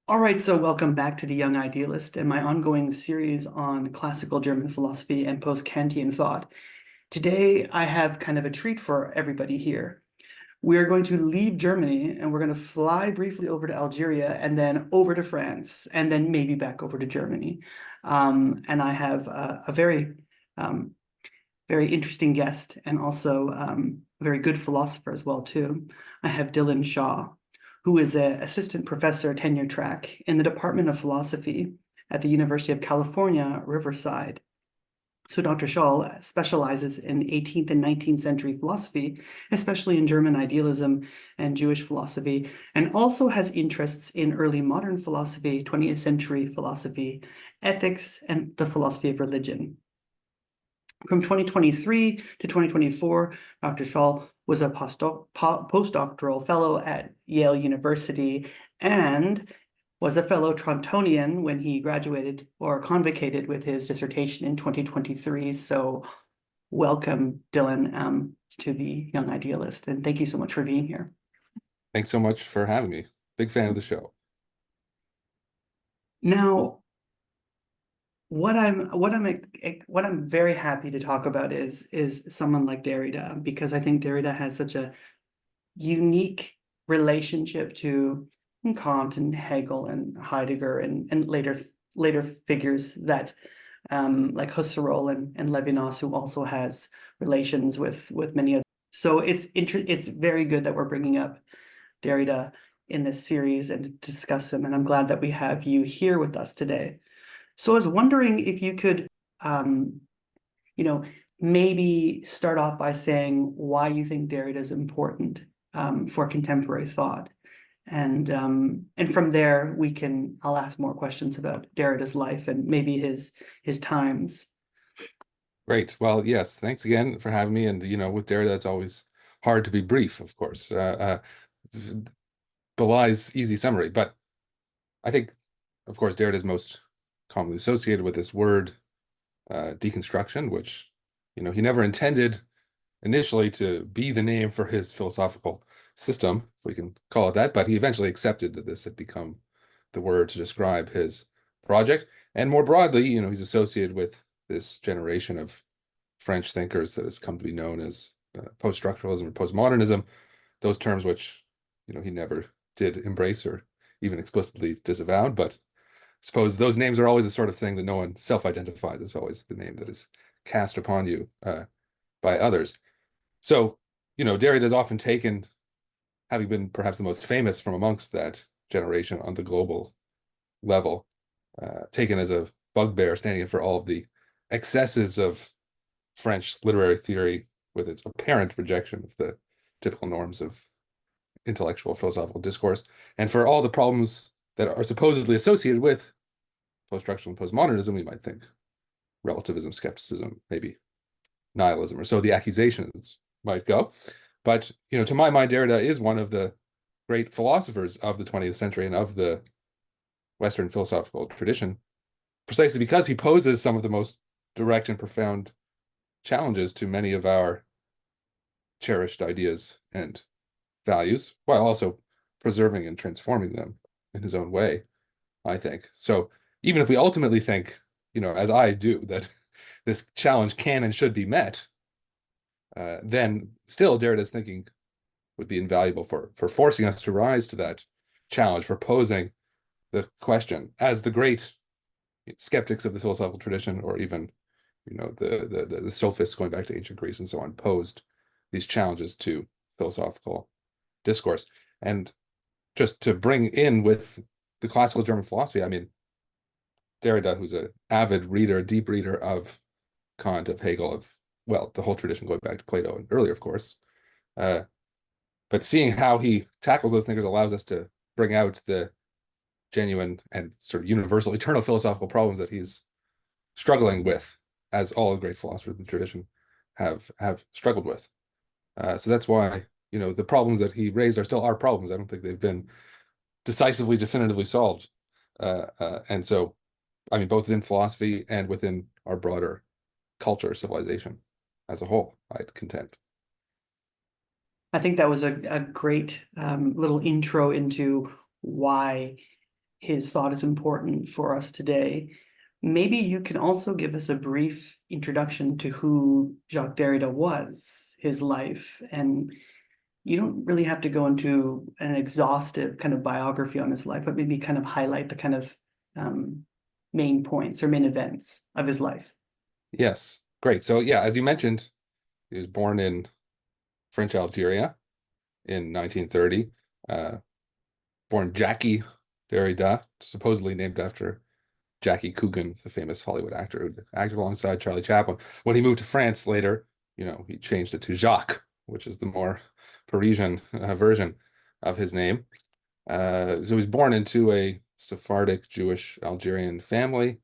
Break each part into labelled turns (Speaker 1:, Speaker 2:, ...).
Speaker 1: All right, so welcome back to the Young Idealist and my ongoing series on classical German philosophy and post-Kantian thought. Today, I have kind of a treat for everybody here. We are going to leave Germany and we're going to fly briefly over to Algeria and then over to France and then maybe back over to Germany. And I have a um, very interesting guest and also a very good philosopher as well too. I have Dylan Shaw, who is an assistant professor tenure track in the Department of Philosophy at the University of California, Riverside. So Dr. Shaul specializes in 18th and 19th century philosophy, especially in German idealism and Jewish philosophy, and also has interests in early modern philosophy, 20th century philosophy, ethics, and the philosophy of religion. From 2023 to 2024, Dr. Shaul was a postdoctoral fellow at Yale University and was a fellow Trontonian when he graduated or convocated with his dissertation in 2023. So welcome, Dylan, to the Young Idealist, and thank you so much for being here.
Speaker 2: Thanks so much for having me. Big fan of the show.
Speaker 1: Now, what I'm very happy to talk about is someone like Derrida, because I think Derrida has such a unique relationship to Kant and Hegel and Heidegger and later figures that like Husserl and Levinas, who also has relations with many others. So it's very good that we're bringing up Derrida in this series and to discuss him, and I'm glad that we have you here with us today. So I was wondering if you could, you know, maybe start off by saying why you think Derrida is important for contemporary thought, and from there I'll ask more questions about Derrida's life and maybe his times.
Speaker 2: Great. Well, yes, thanks again for having me. And, with Derrida, it's always hard to be brief, of course. Belies easy summary. But I think, of course, Derrida is most commonly associated with this word, deconstruction, which, he never intended initially to be the name for his philosophical system, if we can call it that. But he eventually accepted that this had become the word to describe his project. And more broadly, he's associated with this generation of French thinkers that has come to be known as post-structuralism or postmodernism, those terms which, he never did embrace or even explicitly disavowed. But I suppose those names are always the sort of thing that no one self-identifies. It's always the name that is cast upon you by others. So, Derrida is often taken, having been perhaps the most famous from amongst that generation on the global level, taken as a bugbear standing in for all of the excesses of French literary theory with its apparent rejection of the typical norms of intellectual philosophical discourse, and for all the problems that are supposedly associated with post-structural and postmodernism. We might think relativism, skepticism, maybe nihilism, or so the accusations might go. But, to my mind, Derrida is one of the great philosophers of the 20th century and of the Western philosophical tradition, precisely because he poses some of the most direct and profound challenges to many of our cherished ideas and values, while also preserving and transforming them in his own way, I think. So even if we ultimately think, as I do, that this challenge can and should be met, then still Derrida's thinking would be invaluable for forcing us to rise to that challenge, for posing the question, as the great skeptics of the philosophical tradition, or even the sophists going back to ancient Greece and so on, posed these challenges to philosophical discourse. And just to bring in with the classical German philosophy, I mean, Derrida, who's an avid reader, a deep reader of Kant, of Hegel, of, well, the whole tradition going back to Plato and earlier, of course. But seeing how he tackles those thinkers allows us to bring out the genuine and sort of universal, eternal philosophical problems that he's struggling with, as all great philosophers of the tradition have struggled with. So that's why, the problems that he raised are still our problems. I don't think they've been decisively, definitively solved. And so, I mean, both within philosophy and within our broader culture, civilization as a whole, I'd contend.
Speaker 1: I think that was a great little intro into why his thought is important for us today. Maybe you can also give us a brief introduction to who Jacques Derrida was, his life, and you don't really have to go into an exhaustive kind of biography on his life, but maybe kind of highlight the kind of main points or main events of his life.
Speaker 2: Yes, great. So yeah, as you mentioned, he was born in French Algeria in 1930. Born Jacques Derrida, supposedly named after Jackie Coogan, the famous Hollywood actor who acted alongside Charlie Chaplin. When he moved to France later, he changed it to Jacques, which is the more Parisian version of his name. So he was born into a Sephardic Jewish Algerian family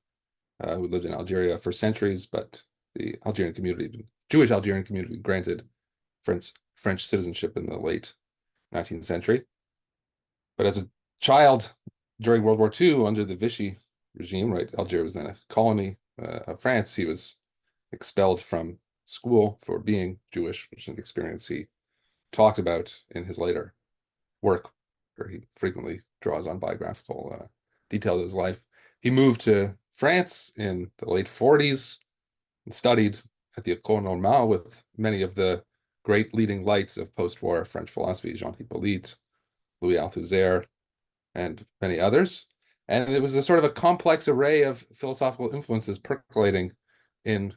Speaker 2: who lived in Algeria for centuries, but the Jewish Algerian community granted French citizenship in the late 19th century. But as a child during World War II, under the Vichy regime, right, Algeria was then a colony of France, he was expelled from school for being Jewish, which is an experience he talks about in his later work, where he frequently draws on biographical details of his life. He moved to France in the late 40s and studied at the École Normale with many of the great leading lights of post-war French philosophy, Jean Hippolyte, Louis Althusser, and many others. And it was a sort of a complex array of philosophical influences percolating in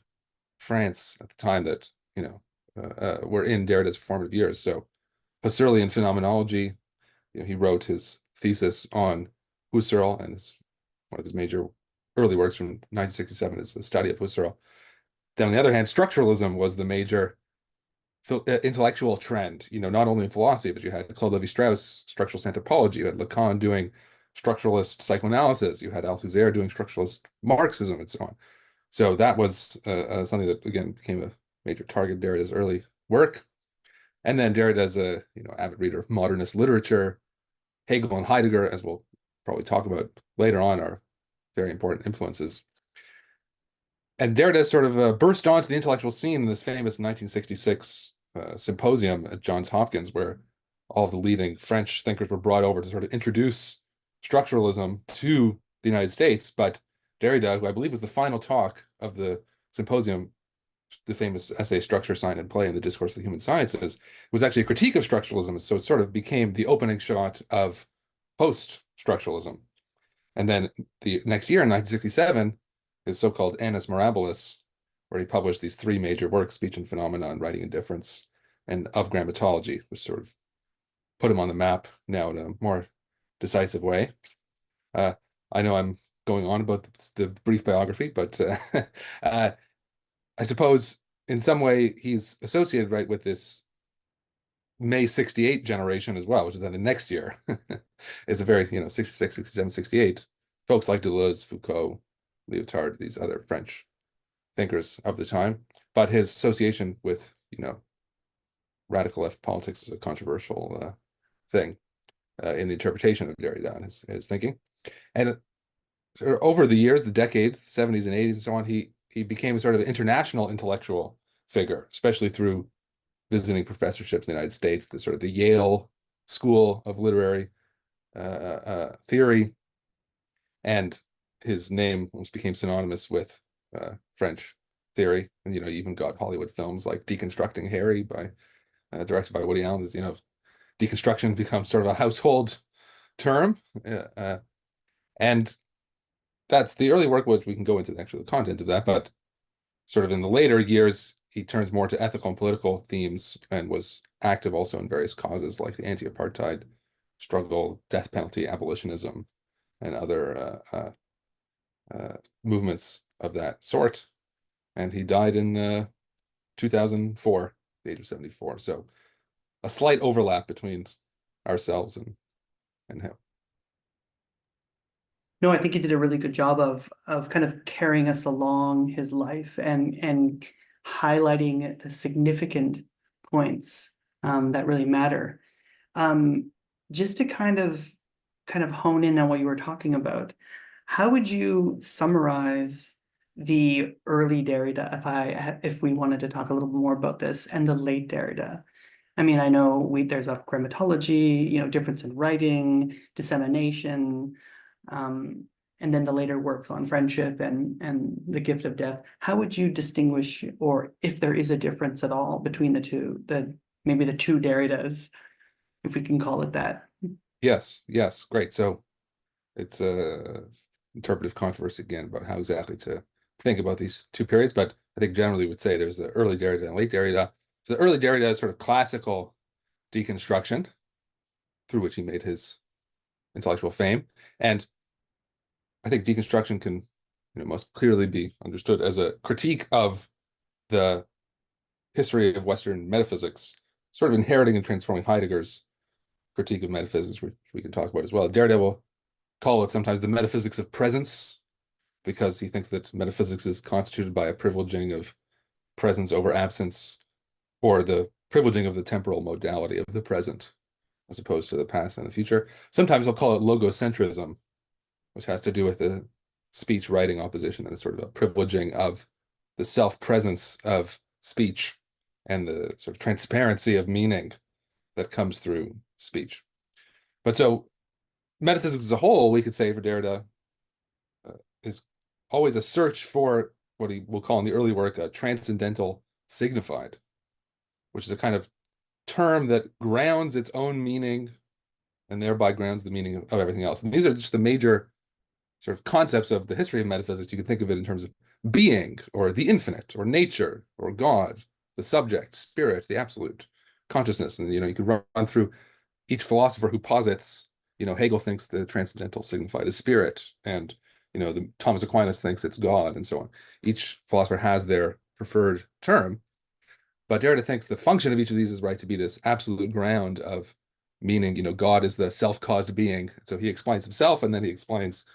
Speaker 2: France at the time that, were in Derrida's formative years. So Husserlian phenomenology, he wrote his thesis on Husserl, and one of his major early works from 1967 is the study of Husserl. Then on the other hand, structuralism was the major intellectual trend, not only in philosophy, but you had Claude Lévi-Strauss, structuralist anthropology, you had Lacan doing structuralist psychoanalysis, you had Althusser doing structuralist Marxism, and so on. So that was something that, again, became a major target of Derrida's early work. And then Derrida, as a avid reader of modernist literature, Hegel and Heidegger, as we'll probably talk about later on, are very important influences. And Derrida sort of burst onto the intellectual scene in this famous 1966 symposium at Johns Hopkins, where all of the leading French thinkers were brought over to sort of introduce structuralism to the United States. But Derrida, who I believe was the final talk of the symposium, the famous essay Structure, Sign, and Play in the Discourse of the Human Sciences, was actually a critique of structuralism. So it sort of became the opening shot of post-structuralism. And then the next year, in 1967, his so-called Annus Mirabilis, where he published these three major works, Speech and Phenomenon, Writing and Difference, and Of Grammatology, which sort of put him on the map now in a more decisive way. I know I'm going on about the brief biography, but I suppose in some way he's associated, right, with this May 68 generation as well, which is then the next year. It's a very, 66, 67, 68. Folks like Deleuze, Foucault, Lyotard, these other French thinkers of the time. But his association with, radical left politics is a controversial thing in the interpretation of Derrida and his thinking. And sort of over the years, the decades, the 70s and 80s and so on, he became a sort of international intellectual figure, especially through visiting professorships in the United States, the sort of the Yale School of Literary Theory. And his name almost became synonymous with French theory. And, you even got Hollywood films like Deconstructing Harry directed by Woody Allen. Deconstruction becomes sort of a household term. And that's the early work, which we can go into the content of that, but sort of in the later years, he turns more to ethical and political themes and was active also in various causes like the anti-apartheid struggle, death penalty, abolitionism, and other movements of that sort. And he died in 2004, at the age of 74. So a slight overlap between ourselves and him.
Speaker 1: No, I think he did a really good job of kind of carrying us along his life and highlighting the significant points that really matter. Just to kind of hone in on what you were talking about, how would you summarize the early Derrida, if we wanted to talk a little more about this, and the late Derrida? I mean, I know there's a grammatology, difference in writing, dissemination. and then the later works on friendship and the gift of death. How would you distinguish, or if there is a difference at all between the two, maybe the two Derridas, if we can call it that?
Speaker 2: Yes, great. So it's a interpretive controversy again about how exactly to think about these two periods, but I think generally would say there's the early Derrida and late Derrida. So the early Derrida is sort of classical deconstruction, through which he made his intellectual fame. And I think deconstruction can, most clearly be understood as a critique of the history of Western metaphysics, sort of inheriting and transforming Heidegger's critique of metaphysics, which we can talk about as well. Derrida will call it sometimes the metaphysics of presence, because he thinks that metaphysics is constituted by a privileging of presence over absence, or the privileging of the temporal modality of the present, as opposed to the past and the future. Sometimes I'll call it logocentrism, which has to do with the speech-writing opposition and sort of a privileging of the self-presence of speech and the sort of transparency of meaning that comes through speech. But so metaphysics as a whole, we could say for Derrida, is always a search for what he will call in the early work a transcendental signified, which is a kind of term that grounds its own meaning and thereby grounds the meaning of everything else. And these are just the major sort of concepts of the history of metaphysics. You can think of it in terms of being, or the infinite, or nature, or God, the subject, spirit, the absolute, consciousness. And you could run through each philosopher who posits, Hegel thinks the transcendental signified is spirit, and the Thomas Aquinas thinks it's God, and so on. Each philosopher has their preferred term, but Derrida thinks the function of each of these is right to be this absolute ground of meaning. God is the self-caused being, so he explains himself, and then he explains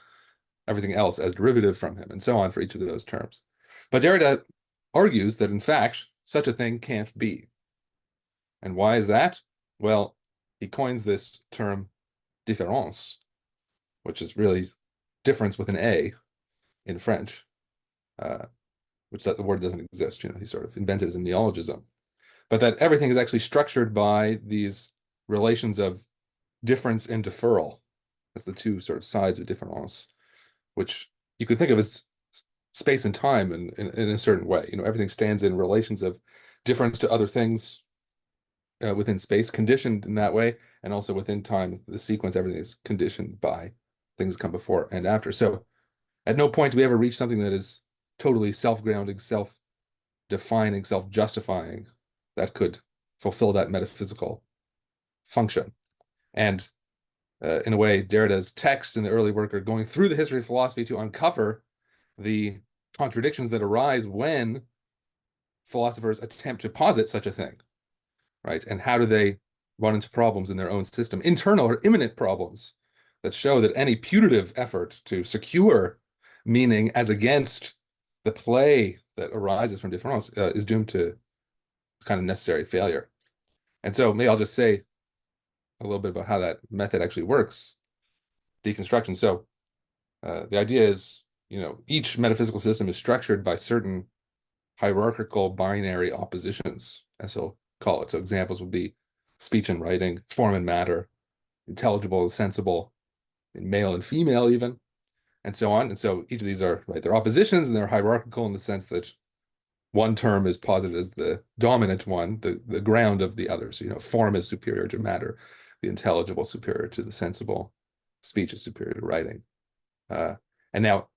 Speaker 2: everything else as derivative from him, and so on for each of those terms. But Derrida argues that, in fact, such a thing can't be. And why is that? Well, he coins this term différence, which is really difference with an A in French, which the word doesn't exist. He sort of invented as a neologism. But that everything is actually structured by these relations of difference and deferral. That's the two sort of sides of différence, which you could think of as space and time in a certain way. Everything stands in relations of difference to other things within space, conditioned in that way, and also within time, the sequence, everything is conditioned by things that come before and after. So at no point do we ever reach something that is totally self-grounding, self-defining, self-justifying, that could fulfill that metaphysical function. And in a way, Derrida's texts in the early work are going through the history of philosophy to uncover the contradictions that arise when philosophers attempt to posit such a thing, right? And how do they run into problems in their own system, internal or immanent problems that show that any putative effort to secure meaning as against the play that arises from difference is doomed to kind of necessary failure. And so maybe I'll just say a little bit about how that method actually works, deconstruction. So the idea is, each metaphysical system is structured by certain hierarchical binary oppositions, as he'll call it. So examples would be speech and writing, form and matter, intelligible and sensible, male and female even, and so on. And so each of these are, right, they're oppositions, and they're hierarchical in the sense that one term is posited as the dominant one, the ground of the others. Form is superior to matter, the intelligible superior to the sensible, speech is superior to writing. And now,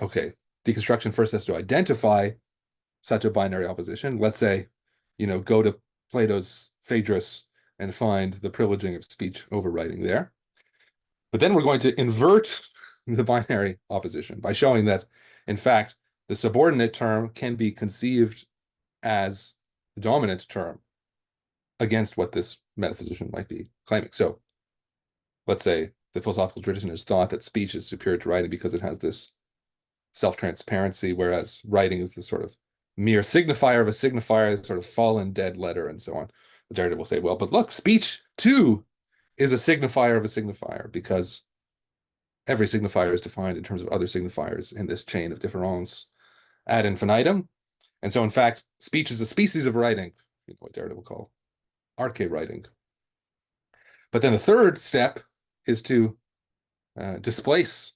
Speaker 2: okay, deconstruction first has to identify such a binary opposition. Let's say, go to Plato's Phaedrus and find the privileging of speech over writing there. But then we're going to invert the binary opposition by showing that, in fact, the subordinate term can be conceived as the dominant term against what this metaphysician might be claiming. So let's say the philosophical tradition has thought that speech is superior to writing because it has this self-transparency, whereas writing is the sort of mere signifier of a signifier, sort of fallen dead letter, and so on. Derrida will say, well, but look, speech too is a signifier of a signifier, because every signifier is defined in terms of other signifiers in this chain of difference ad infinitum. And so, in fact, speech is a species of writing, what Derrida will call arche writing. But then the third step is to displace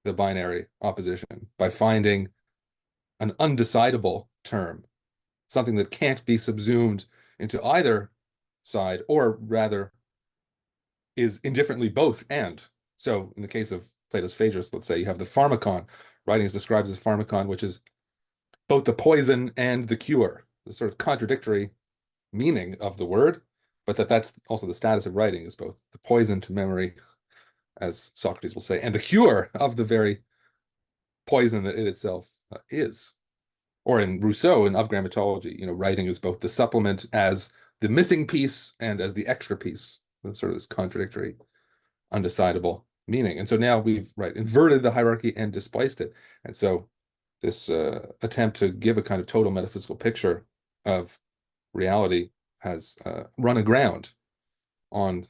Speaker 2: the binary opposition by finding an undecidable term, something that can't be subsumed into either side, or rather is indifferently both and. So in the case of Plato's Phaedrus, let's say you have the pharmakon. Writing is described as pharmakon, which is both the poison and the cure, the sort of contradictory meaning of the word, but that's also the status of writing, is both the poison to memory, as Socrates will say, and the cure of the very poison that it itself is. Or in Rousseau, in Of Grammatology, writing is both the supplement as the missing piece and as the extra piece, sort of this contradictory, undecidable meaning. And so now we've inverted the hierarchy and displaced it. And so this attempt to give a kind of total metaphysical picture of reality has run aground on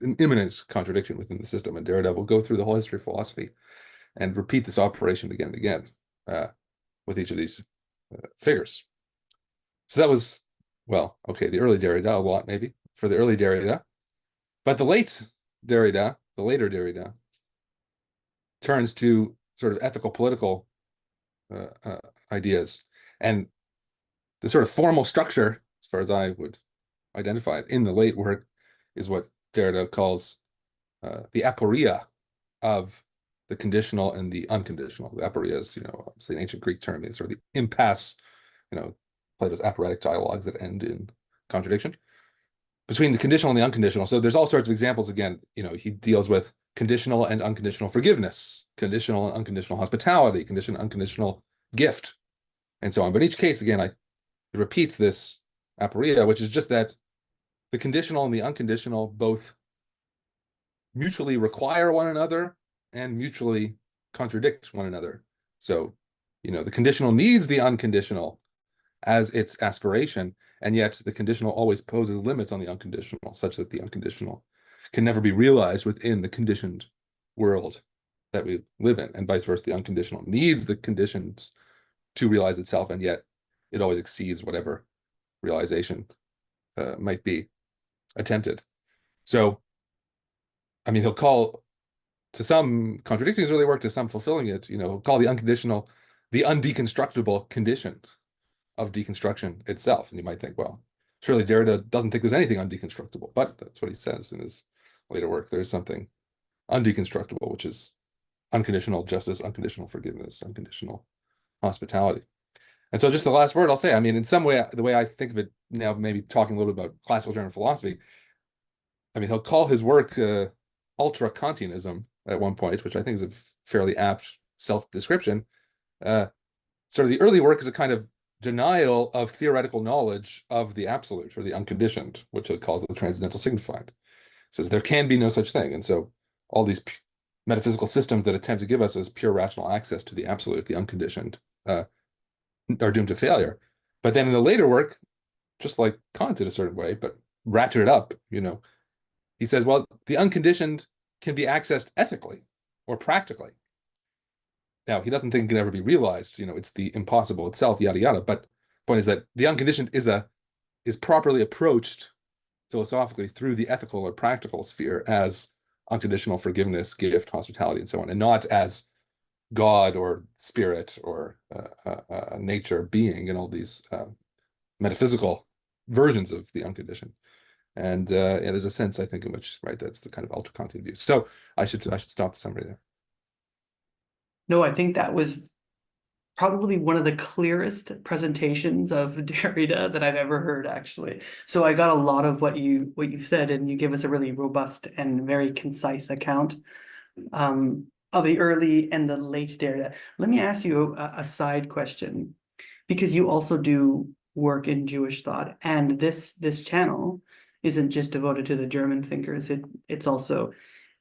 Speaker 2: an imminent contradiction within the system. And Derrida will go through the whole history of philosophy and repeat this operation again and again with each of these figures. So that was, well, okay, the early Derrida, a lot maybe, for the early Derrida. But the late Derrida, the later Derrida, turns to sort of ethical political ideas. And the sort of formal structure, as far as I would identify it, in the late work is what Derrida calls the aporia of the conditional and the unconditional. The aporia is, obviously an ancient Greek term, is sort of the impasse, Plato's aphoretic dialogues that end in contradiction, between the conditional and the unconditional. So there's all sorts of examples. Again, he deals with conditional and unconditional forgiveness, conditional and unconditional hospitality, conditional and unconditional gift, and so on. But in each case, again, it repeats this aporia, which is just that the conditional and the unconditional both mutually require one another and mutually contradict one another. So, the conditional needs the unconditional as its aspiration, and yet the conditional always poses limits on the unconditional, such that the unconditional can never be realized within the conditioned world that we live in, and vice versa. The unconditional needs the conditions to realize itself, and yet it always exceeds whatever realization might be attempted. So, he'll call, to some contradicting his early work, to some fulfilling it, he'll call the unconditional the undeconstructible condition of deconstruction itself. And you might think, well, surely Derrida doesn't think there's anything undeconstructible, but that's what he says in his later work. There is something undeconstructible, which is unconditional justice, unconditional forgiveness, unconditional hospitality. And so just the last word I'll say, in some way, the way I think of it now, maybe talking a little bit about classical German philosophy, he'll call his work ultra-Kantianism at one point, which I think is a fairly apt self-description. Sort of the early work is a kind of denial of theoretical knowledge of the absolute, or the unconditioned, which he calls the transcendental signified. It says there can be no such thing. And so all these metaphysical systems that attempt to give us as pure rational access to the absolute, the unconditioned, are doomed to failure. But then in the later work, just like Kant in a certain way, but ratcheted up, he says, well, the unconditioned can be accessed ethically or practically. Now, he doesn't think it can ever be realized, it's the impossible itself, yada, yada. But the point is that the unconditioned is properly approached philosophically through the ethical or practical sphere as unconditional forgiveness, gift, hospitality, and so on, and not as God or spirit or nature, being, and all these metaphysical versions of the unconditioned. And there's a sense, I think, in which that's the kind of ultra-Kantian view. So I should stop the summary there.
Speaker 1: No, I think that was probably one of the clearest presentations of Derrida that I've ever heard, actually. So I got a lot of what you said, and you give us a really robust and very concise account of the early and the late Derrida. Let me ask you a side question, because you also do work in Jewish thought, and this channel isn't just devoted to the German thinkers. It's also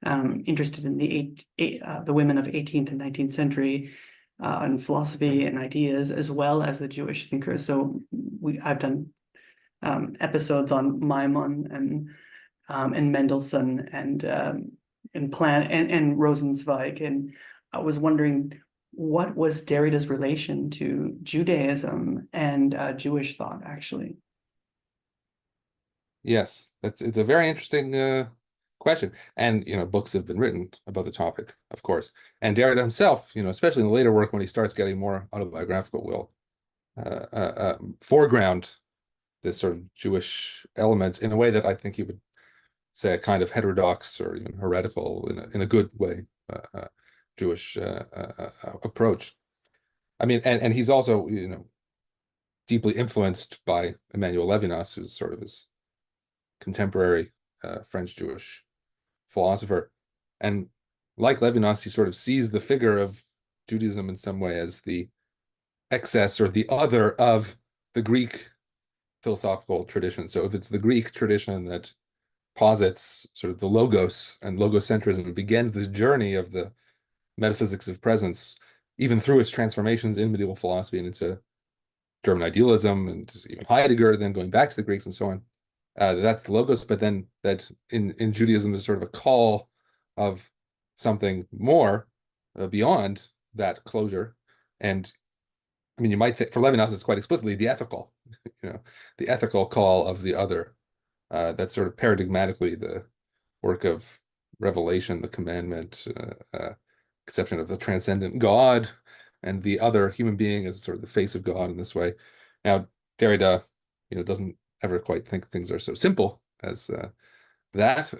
Speaker 1: interested in the women of 18th and 19th century and philosophy and ideas, as well as the Jewish thinkers. So I've done episodes on Maimon and Mendelssohn and Plan and Rosenzweig, and I was wondering, what was Derrida's relation to Judaism and Jewish thought, actually?
Speaker 2: Yes, it's a very interesting question. And, books have been written about the topic, of course. And Derrida himself, especially in the later work when he starts getting more autobiographical, will foreground this sort of Jewish element in a way that I think he would say a kind of heterodox or even heretical in a good way, Jewish approach. I mean, and he's also, deeply influenced by Emmanuel Levinas, who's sort of his contemporary French Jewish philosopher. And like Levinas, he sort of sees the figure of Judaism in some way as the excess or the other of the Greek philosophical tradition. So if it's the Greek tradition that posits sort of the logos and logocentrism, begins this journey of the metaphysics of presence, even through its transformations in medieval philosophy and into German idealism and even Heidegger, then going back to the Greeks and so on. That's the logos, but then that in Judaism is sort of a call of something more beyond that closure. And I mean, you might think for Levinas, it's quite explicitly the ethical, the ethical call of the other. That's sort of paradigmatically the work of revelation, the commandment, conception of the transcendent God, and the other human being as sort of the face of God in this way. Now, Derrida, doesn't ever quite think things are so simple as that.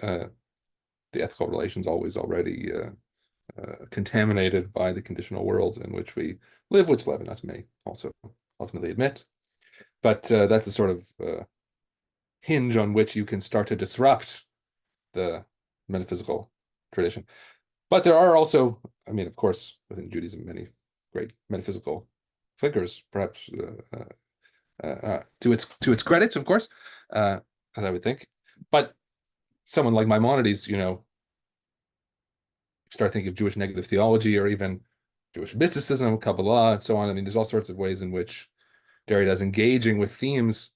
Speaker 2: The ethical relation's always already contaminated by the conditional worlds in which we live, which Levinas may also ultimately admit. But that's a sort of hinge on which you can start to disrupt the metaphysical tradition. But there are also, I mean, of course, within Judaism, many great metaphysical thinkers, perhaps to its credit, of course, as I would think. But someone like Maimonides, start thinking of Jewish negative theology or even Jewish mysticism, Kabbalah, and so on. I mean, there's all sorts of ways in which Derrida is engaging with themes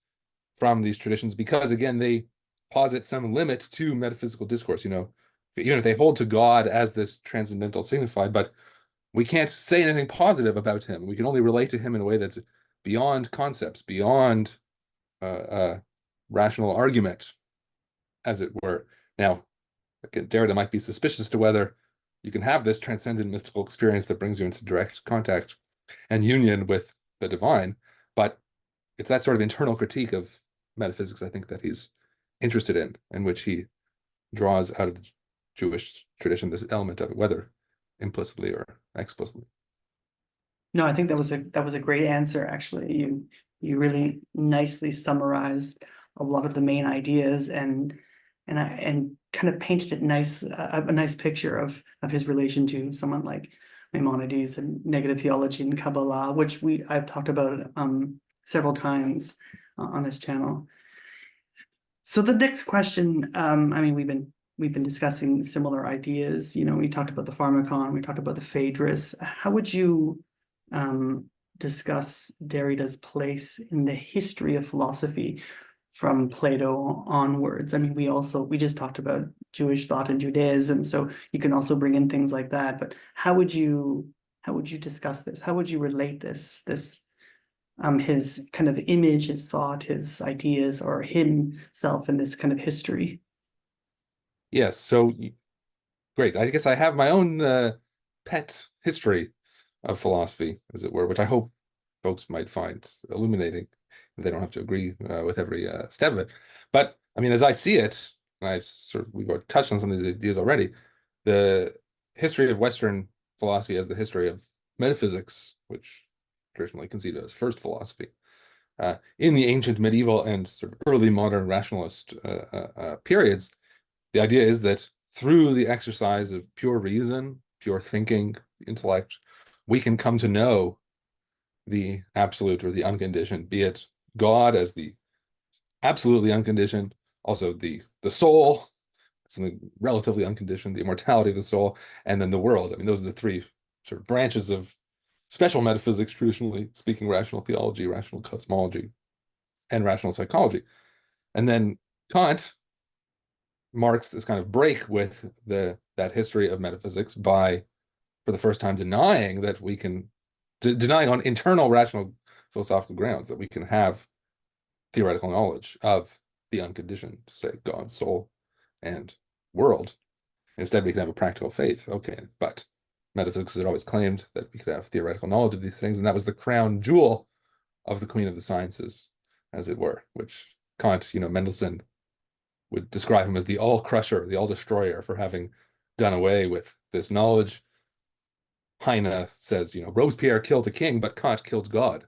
Speaker 2: from these traditions because, again, they posit some limit to metaphysical discourse, even if they hold to God as this transcendental signified, but we can't say anything positive about him. We can only relate to him in a way that's beyond concepts, beyond rational argument, as it were. Now, again, Derrida might be suspicious as to whether you can have this transcendent mystical experience that brings you into direct contact and union with the divine, but it's that sort of internal critique of metaphysics, I think, that he's interested in which he draws out of the Jewish tradition this element of it, whether implicitly or explicitly.
Speaker 1: No, I think that was a great answer, actually. You really nicely summarized a lot of the main ideas and kind of painted a nice picture of his relation to someone like Maimonides and negative theology and Kabbalah, which I've talked about several times on this channel. So the next question, I mean, we've been discussing similar ideas. We talked about the pharmakon, we talked about the phaedrus. How would you discuss Derrida's place in the history of philosophy from Plato onwards? I mean, we just talked about Jewish thought and Judaism, so you can also bring in things like that. But how would you discuss this? How would you relate this his kind of image, his thought, his ideas, or himself in this kind of history?
Speaker 2: Yes, so great. I guess I have my own pet history of philosophy, as it were, which I hope folks might find illuminating. They don't have to agree with every step of it. But I mean, as I see it, and we've touched on some of these ideas already, the history of Western philosophy as the history of metaphysics, which traditionally conceived as first philosophy, in the ancient medieval and sort of early modern rationalist periods, the idea is that through the exercise of pure reason, pure thinking, intellect, we can come to know the absolute or the unconditioned, be it God as the absolutely unconditioned, also the soul, something relatively unconditioned, the immortality of the soul, and then the world. I mean, those are the three sort of branches of special metaphysics, traditionally speaking, rational theology, rational cosmology, and rational psychology. And then Kant marks this kind of break with that history of metaphysics by, for the first time, denying that we can, denying on internal rational philosophical grounds that we can have theoretical knowledge of the unconditioned, say, God, soul, and world. Instead, we can have a practical faith. Okay, but metaphysics had always claimed that we could have theoretical knowledge of these things, and that was the crown jewel of the queen of the sciences, as it were, which Kant, Mendelssohn would describe him as the all-crusher, the all-destroyer, for having done away with this knowledge. Heine says, Robespierre killed a king, but Kant killed God.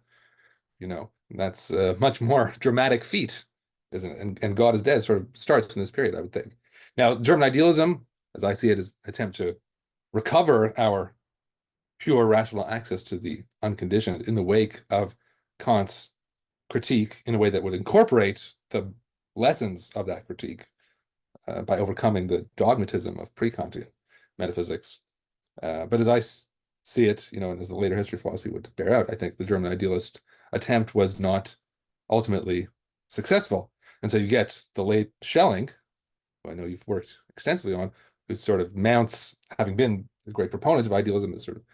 Speaker 2: That's a much more dramatic feat, isn't it? And God is dead sort of starts in this period, I would think. Now, German idealism, as I see it, is an attempt to recover our pure rational access to the unconditioned in the wake of Kant's critique in a way that would incorporate the lessons of that critique by overcoming the dogmatism of pre-Kantian metaphysics. But as I see it, and as the later history philosophy would bear out, I think the German idealist attempt was not ultimately successful. And so you get the late Schelling, who I know you've worked extensively on, who sort of mounts, having been a great proponent of idealism, this sort of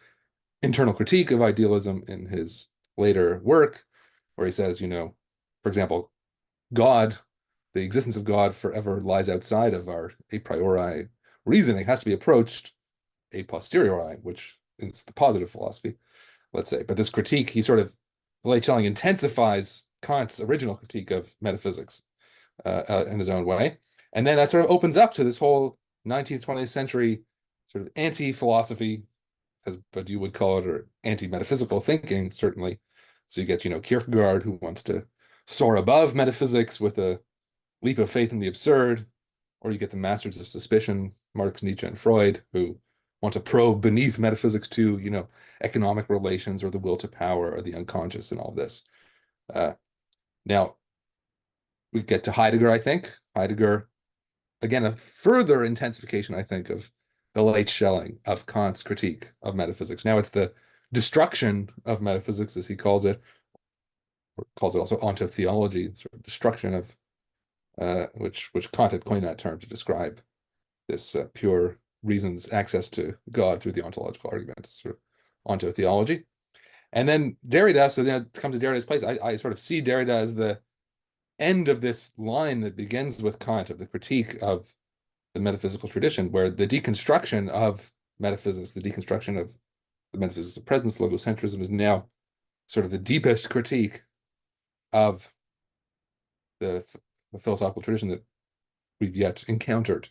Speaker 2: internal critique of idealism in his later work, where he says, for example, God, the existence of God forever lies outside of our a priori reasoning. It has to be approached a posteriori, which is the positive philosophy, let's say. But this critique, the late Schelling intensifies Kant's original critique of metaphysics in his own way. And then that sort of opens up to this whole 19th, 20th century sort of anti-philosophy, as Badiou would call it, or anti-metaphysical thinking, certainly. So you get, Kierkegaard, who wants to soar above metaphysics with a leap of faith in the absurd, or you get the masters of suspicion, Marx, Nietzsche, and Freud, who want to probe beneath metaphysics to, economic relations or the will to power or the unconscious and all this. Now, we get to Heidegger, I think. Heidegger, again, a further intensification, I think, of the late Schelling, of Kant's critique of metaphysics. Now it's the destruction of metaphysics, as he calls it, or calls it also ontotheology, sort of destruction of, which Kant had coined that term to describe this pure reason's access to God through the ontological argument, sort of ontotheology. And then Derrida, so then to come to Derrida's place, I sort of see Derrida as the end of this line that begins with Kant, of the critique of the metaphysical tradition, where the deconstruction of metaphysics, the deconstruction of the metaphysics of presence, logocentrism, is now sort of the deepest critique of the philosophical tradition that we've yet encountered,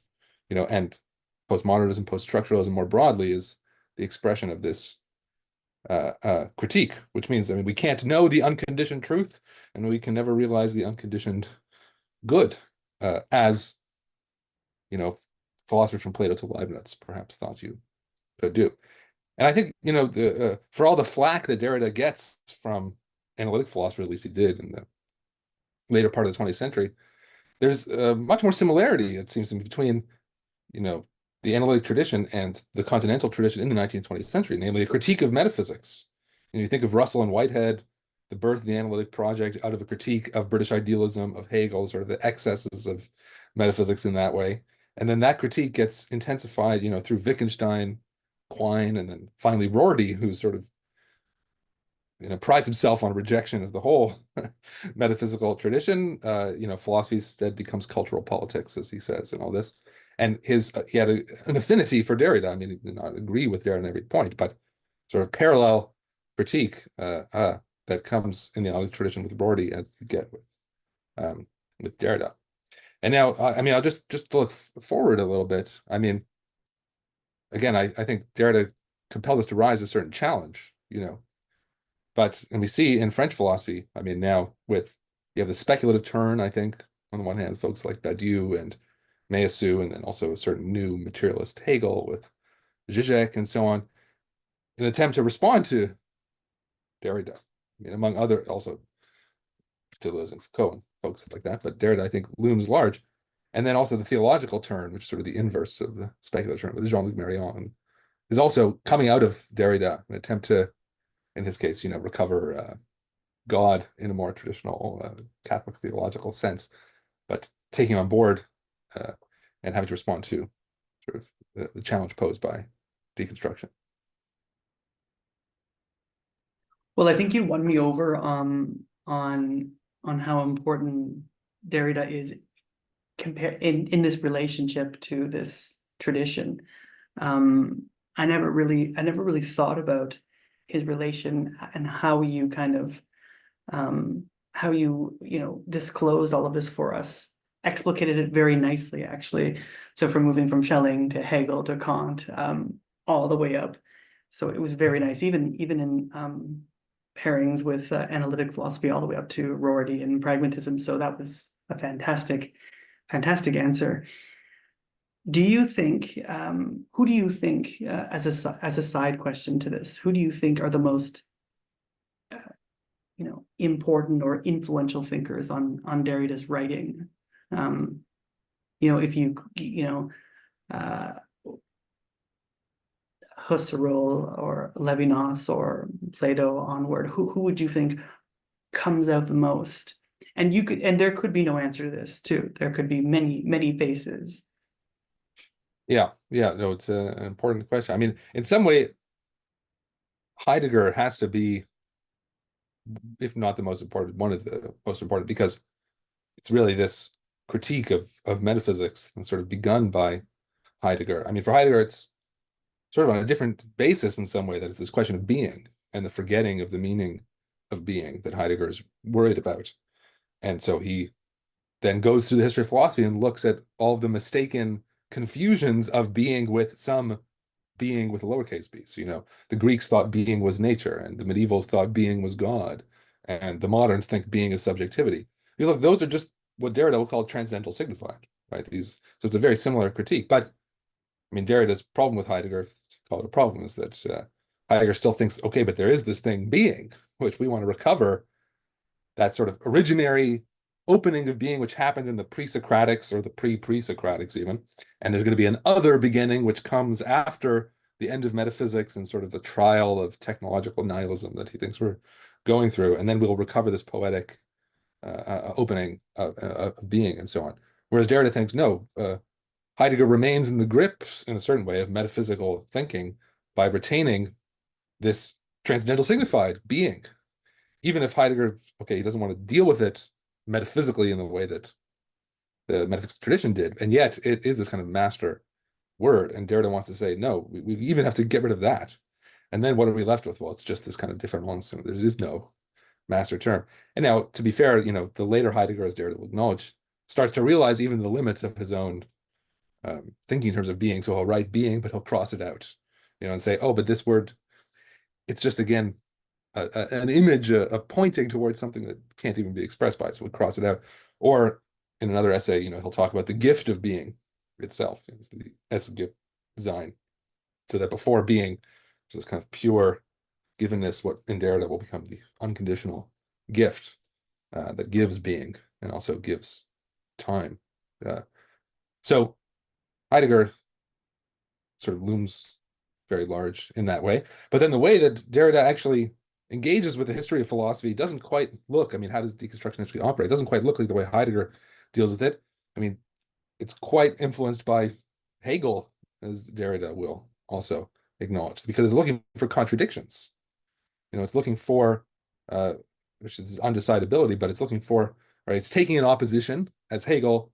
Speaker 2: and postmodernism, post-structuralism more broadly is the expression of this critique, which means, we can't know the unconditioned truth, and we can never realize the unconditioned good, as philosophers from Plato to Leibniz perhaps thought you could do. And I think, for all the flack that Derrida gets from analytic philosophers, at least he did in the later part of the 20th century, there's much more similarity, it seems to me, between, the analytic tradition and the continental tradition in the 19th, 20th century, namely a critique of metaphysics. You think of Russell and Whitehead, the birth of the analytic project out of a critique of British idealism, of Hegel, sort of the excesses of metaphysics in that way. And then that critique gets intensified, through Wittgenstein, Quine, and then finally Rorty, who sort of, prides himself on rejection of the whole metaphysical tradition. Philosophy instead becomes cultural politics, as he says, and all this. And he had an affinity for Derrida. He did not agree with Derrida on every point, but sort of parallel critique that comes in the analytic tradition with Rorty, as you get with Derrida. And now, I'll just look forward a little bit. Again, I think Derrida compelled us to rise to a certain challenge, and we see in French philosophy, now you have the speculative turn, I think, on the one hand, folks like Badiou and Meillassoux, and then also a certain new materialist Hegel with Zizek and so on, an attempt to respond to Derrida, among other, also Deleuze and Foucault and folks like that, but Derrida, I think, looms large. And then also the theological turn, which is sort of the inverse of the speculative turn, with Jean-Luc Marion, is also coming out of Derrida, an attempt to, in his case, recover God in a more traditional Catholic theological sense, but taking on board and having to respond to sort of the challenge posed by deconstruction.
Speaker 1: Well, I think you won me over on how important Derrida is compare in this relationship to this tradition. I never really thought about his relation and how you kind of how you disclosed all of this for us, explicated it very nicely, actually. So from moving from Schelling to Hegel to Kant, all the way up. So it was very nice, even in pairings with analytic philosophy, all the way up to Rorty and pragmatism. So that was a fantastic answer. Do you think, who do you think, as a side question to this, who do you think are the most important or influential thinkers on Derrida's writing? If Husserl or Levinas or Plato onward, who would you think comes out the most? And there could be no answer to this too. There could be many faces.
Speaker 2: Yeah, no, it's an important question. I mean, in some way, Heidegger has to be, if not the most important, one of the most important, because it's really this critique of metaphysics that's sort of begun by Heidegger. I mean, for Heidegger, it's sort of on a different basis in some way, that it's this question of being and the forgetting of the meaning of being that Heidegger is worried about. And so he then goes through the history of philosophy and looks at all of the mistaken confusions of being with some being with a lowercase b. So, the Greeks thought being was nature, and the medievals thought being was God, and the moderns think being is subjectivity. You look, those are just what Derrida will call transcendental signifying, right? So it's a very similar critique. But I mean, Derrida's problem with Heidegger, if you call it a problem, is that Heidegger still thinks, okay, but there is this thing being, which we want to recover, that sort of originary opening of being, which happened in the pre-Socratics or the pre-Socratics even. And there's going to be an other beginning, which comes after the end of metaphysics and sort of the trial of technological nihilism that he thinks we're going through. And then we'll recover this poetic opening of being and so on. Whereas Derrida thinks, no, Heidegger remains in the grip, in a certain way, of metaphysical thinking by retaining this transcendental signified being. Even if Heidegger, okay, he doesn't want to deal with it metaphysically in the way that the metaphysical tradition did, and yet it is this kind of master word. And Derrida wants to say, no, we even have to get rid of that. And then what are we left with? Well, it's just this kind of difference. There is no master term. And now, to be fair, the later Heidegger, as Derrida will acknowledge, starts to realize even the limits of his own thinking in terms of being. So he'll write being, but he'll cross it out, and say, oh, but this word, it's just, again, an image, a pointing towards something that can't even be expressed by it. So we'll cross it out. Or in another essay, he'll talk about the gift of being itself. It's the Es gibt sein. So that before being, there's this kind of pure givenness, what in Derrida will become the unconditional gift that gives being and also gives time. So Heidegger sort of looms very large in that way. But then the way that Derrida actually engages with the history of philosophy doesn't quite look, I mean, how does deconstruction actually operate? It doesn't quite look like the way Heidegger deals with it. I mean, it's quite influenced by Hegel, as Derrida will also acknowledge, because it's looking for contradictions. It's looking for, which is undecidability, but it's looking for, right, it's taking an opposition, as Hegel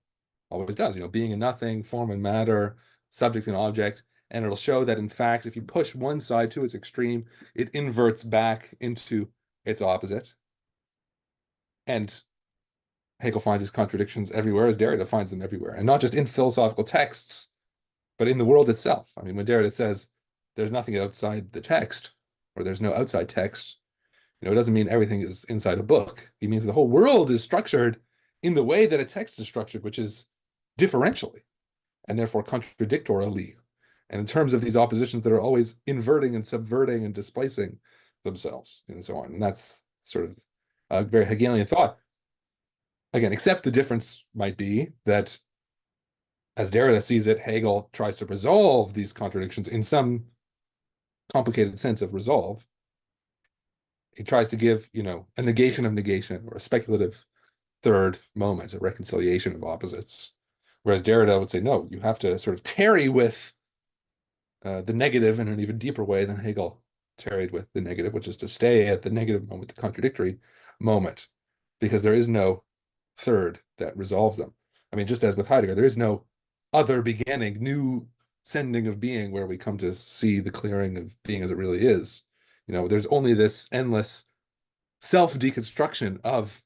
Speaker 2: always does, being and nothing, form and matter, subject and object, and it'll show that, in fact, if you push one side to its extreme, it inverts back into its opposite. And Hegel finds his contradictions everywhere, as Derrida finds them everywhere, and not just in philosophical texts, but in the world itself. I mean, when Derrida says there's nothing outside the text, or there's no outside text, it doesn't mean everything is inside a book. He means the whole world is structured in the way that a text is structured, which is differentially, and therefore contradictorily. And in terms of these oppositions that are always inverting and subverting and displacing themselves, and so on. And that's sort of a very Hegelian thought. Again, except the difference might be that, as Derrida sees it, Hegel tries to resolve these contradictions in some complicated sense of resolve. He tries to give, a negation of negation, or a speculative third moment, a reconciliation of opposites. Whereas Derrida would say, no, you have to sort of tarry with the negative in an even deeper way than Hegel tarried with the negative, which is to stay at the negative moment, the contradictory moment, because there is no third that resolves them. I mean, just as with Heidegger, there is no other beginning, new sending of being where we come to see the clearing of being as it really is. There's only this endless self-deconstruction of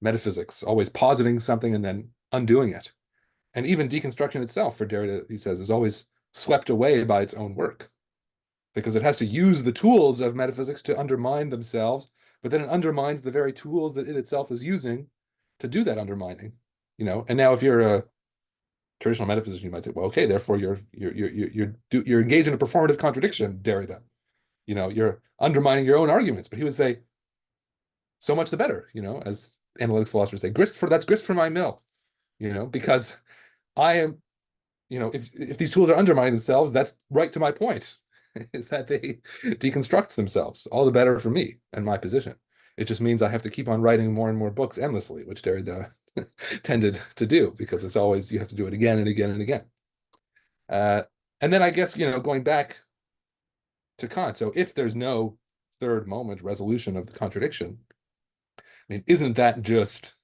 Speaker 2: metaphysics, always positing something and then undoing it. And even deconstruction itself, for Derrida, he says, is always swept away by its own work, because it has to use the tools of metaphysics to undermine themselves, but then it undermines the very tools that it itself is using to do that undermining. And now if you're a traditional metaphysician, you might say, well, okay, therefore you're engaged in a performative contradiction, Derrida. You're undermining your own arguments. But he would say, so much the better, as analytic philosophers say, that's grist for my mill, because I am, if these tools are undermining themselves, that's right to my point, is that they deconstruct themselves. All the better for me and my position. It just means I have to keep on writing more and more books endlessly, which Derrida tended to do, because it's always, you have to do it again and again and again. And then I guess, going back to Kant, so if there's no third moment resolution of the contradiction, I mean, isn't that just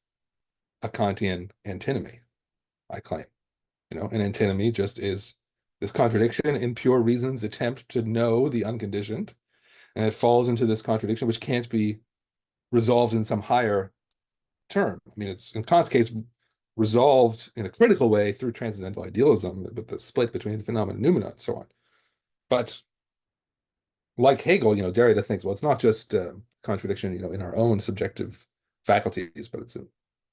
Speaker 2: a Kantian antinomy, I claim? An antinomy just is this contradiction in pure reason's attempt to know the unconditioned, and it falls into this contradiction which can't be resolved in some higher term. I mean, it's, in Kant's case, resolved in a critical way through transcendental idealism, with the split between phenomena and noumena and so on. But like Hegel, Derrida thinks, well, it's not just a contradiction, in our own subjective faculties, but it's a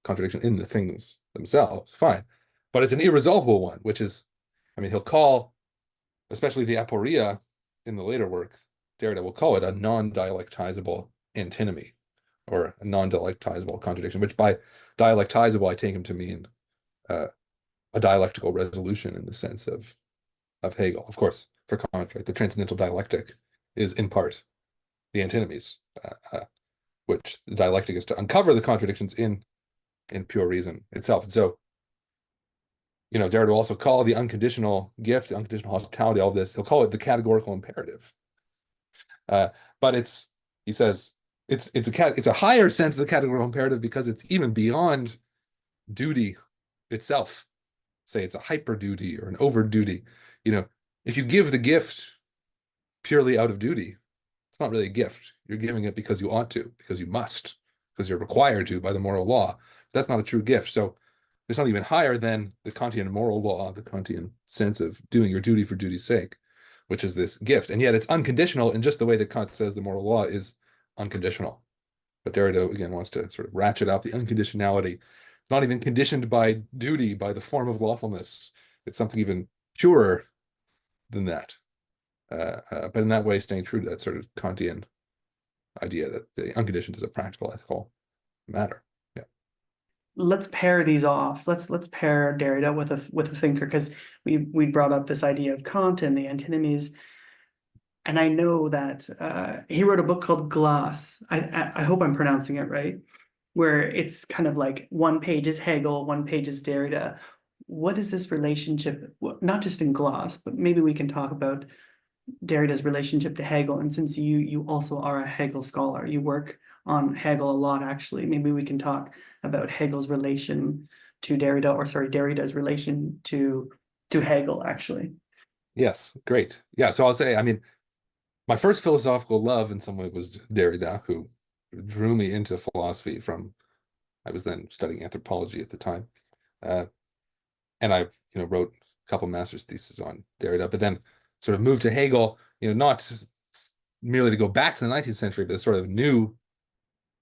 Speaker 2: contradiction in the things themselves. Fine. But it's an irresolvable one, which is, I mean, he'll call, especially the aporia in the later work, Derrida will call it a non-dialectizable antinomy, or a non-dialectizable contradiction, which by dialectizable, I take him to mean a dialectical resolution in the sense of Hegel. Of course, for Kant, right, the transcendental dialectic is in part the antinomies, which the dialectic is to uncover the contradictions in pure reason itself. And so, Derrida will also call the unconditional gift, the unconditional hospitality, all of this, he'll call it the categorical imperative. But he says, it's a higher sense of the categorical imperative because it's even beyond duty itself. Say it's a hyper duty or an over duty. If you give the gift purely out of duty, it's not really a gift. You're giving it because you ought to, because you must, because you're required to by the moral law. That's not a true gift. So there's something even higher than the Kantian moral law, the Kantian sense of doing your duty for duty's sake, which is this gift. And yet it's unconditional in just the way that Kant says the moral law is unconditional. But Derrida, again, wants to sort of ratchet up the unconditionality. It's not even conditioned by duty, by the form of lawfulness. It's something even purer than that. But in that way, staying true to that sort of Kantian idea that the unconditioned is a practical, ethical matter. Yeah.
Speaker 1: Let's pair these off. Let's pair Derrida with a thinker, because we brought up this idea of Kant and the antinomies. And I know that he wrote a book called Glass. I hope I'm pronouncing it right, where it's kind of like one page is Hegel, one page is Derrida. What is this relationship, not just in Glass, but maybe we can talk about Derrida's relationship to Hegel. And since you also are a Hegel scholar, you work on Hegel a lot, actually, maybe we can talk about Hegel's relation to Derrida, or sorry, Derrida's relation to Hegel, actually.
Speaker 2: Yes, great. Yeah, so I'll say, I mean, my first philosophical love in some way was Derrida, who drew me into philosophy from, I was then studying anthropology at the time. And I, wrote a couple master's theses on Derrida, but then sort of moved to Hegel, not merely to go back to the 19th century, but sort of new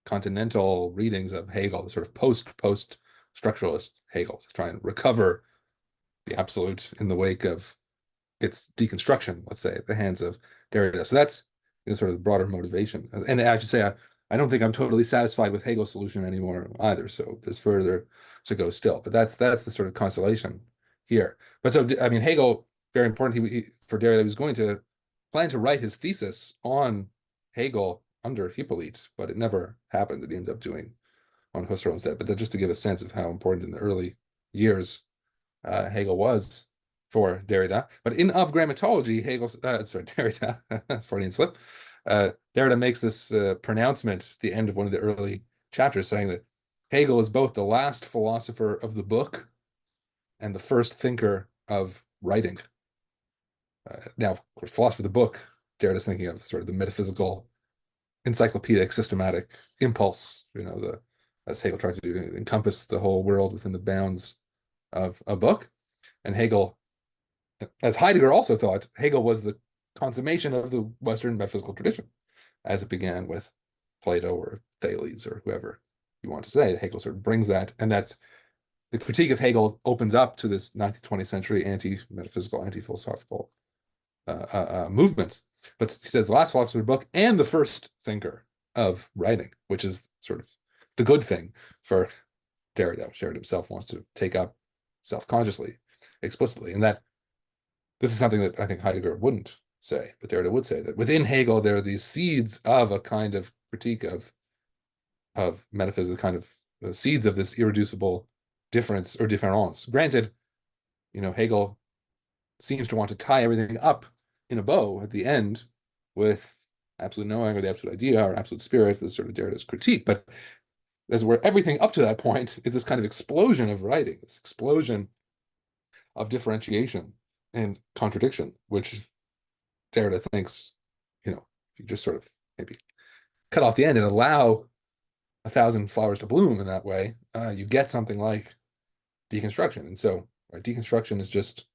Speaker 2: continental readings of Hegel, the sort of post-structuralist Hegel, to try and recover the absolute in the wake of its deconstruction, let's say, at the hands of Derrida. So that's sort of the broader motivation. And I should say, I don't think I'm totally satisfied with Hegel's solution anymore either. So there's further to go still. But that's the sort of constellation here. But so, I mean, Hegel, very important. For Derrida, he was going to plan to write his thesis on Hegel under Hippolyte, but it never happened. That he ended up doing on Husserl instead. But just to give a sense of how important in the early years Hegel was for Derrida. But in Of Grammatology, Derrida, Freudian slip, Derrida makes this pronouncement at the end of one of the early chapters, saying that Hegel is both the last philosopher of the book and the first thinker of writing. Now, of course, philosophy of the book, Derrida is thinking of sort of the metaphysical, encyclopedic, systematic impulse, as Hegel tried to do, encompass the whole world within the bounds of a book. And Hegel, as Heidegger also thought, Hegel was the consummation of the Western metaphysical tradition, as it began with Plato or Thales or whoever you want to say. Hegel sort of brings that, and that's the critique of Hegel opens up to this 19th, 20th century anti-metaphysical, anti-philosophical movements. But he says the last philosopher book and the first thinker of writing, which is sort of the good thing for Derrida, which Derrida himself wants to take up self-consciously, explicitly. And that this is something that I think Heidegger wouldn't say, but Derrida would say that within Hegel, there are these seeds of a kind of critique of metaphysics, kind of seeds of this irreducible difference or difference. Granted, Hegel seems to want to tie everything up in a bow at the end with absolute knowing or the absolute idea or absolute spirit, this sort of Derrida's critique. But as where everything up to that point is this kind of explosion of writing, this explosion of differentiation and contradiction, which Derrida thinks, if you just sort of maybe cut off the end and allow 1,000 flowers to bloom in that way, you get something like deconstruction. And so deconstruction is just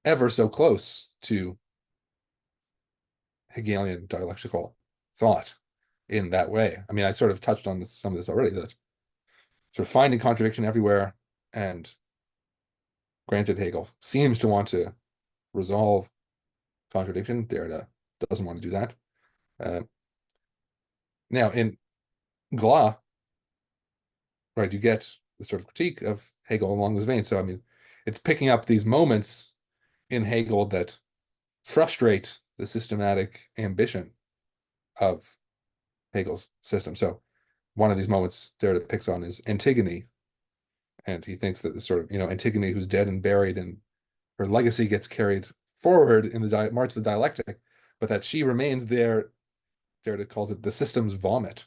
Speaker 2: ever so close to Hegelian dialectical thought in that way. I mean, I sort of touched on some of this already, that sort of finding contradiction everywhere, and granted, Hegel seems to want to resolve contradiction. Derrida doesn't want to do that. Now, in Glas, you get the sort of critique of Hegel along this vein. So, I mean, it's picking up these moments in Hegel that frustrate the systematic ambition of Hegel's system. So one of these moments Derrida picks on is Antigone. And he thinks that this sort of, Antigone who's dead and buried, and her legacy gets carried forward in the march of the dialectic, but that she remains there. Derrida calls it the system's vomit.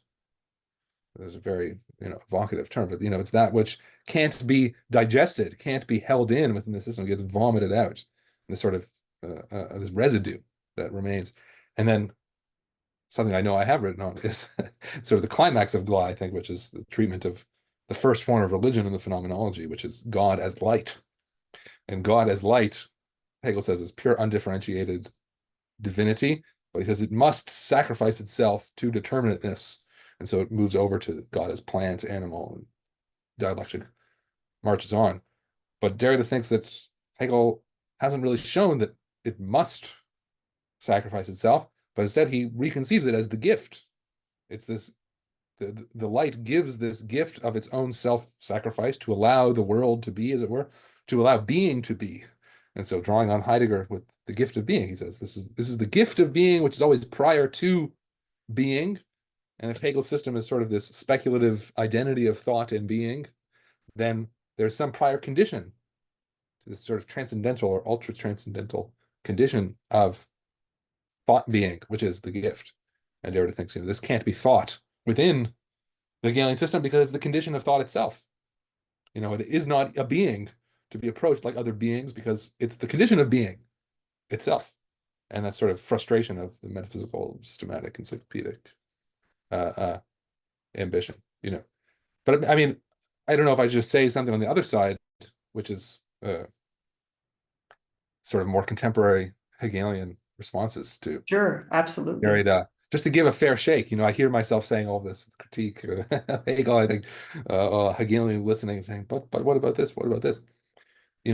Speaker 2: There's a very, evocative term, but, it's that which can't be digested, can't be held in within the system, gets vomited out. And this sort of, this residue that remains. And then something I know I have written on is sort of the climax of Glas, I think, which is the treatment of the first form of religion in the phenomenology, which is God as light. And God as light, Hegel says, is pure undifferentiated divinity, but he says it must sacrifice itself to determinateness. And so it moves over to God as plant, animal, and dialectic marches on. But Derrida thinks that Hegel hasn't really shown that it must sacrifice itself, but instead he reconceives it as the gift. It's this, the light gives this gift of its own self-sacrifice to allow the world to be, as it were, to allow being to be. And so, drawing on Heidegger with the gift of being, he says this is the gift of being, which is always prior to being. And if Hegel's system is sort of this speculative identity of thought and being, then there's some prior condition to this sort of transcendental or ultra-transcendental condition of thought being, which is the gift. And Derrida thinks, this can't be thought within the Hegelian system because it's the condition of thought itself. It is not a being to be approached like other beings because it's the condition of being itself. And that's sort of frustration of the metaphysical, systematic, encyclopedic ambition, But I mean, I don't know if I just say something on the other side, which is sort of more contemporary Hegelian responses to
Speaker 1: Sure, absolutely.
Speaker 2: Derrida, just to give a fair shake. I hear myself saying all this critique Hegel, I think Hegelian listening and saying, but what about this? What about this? I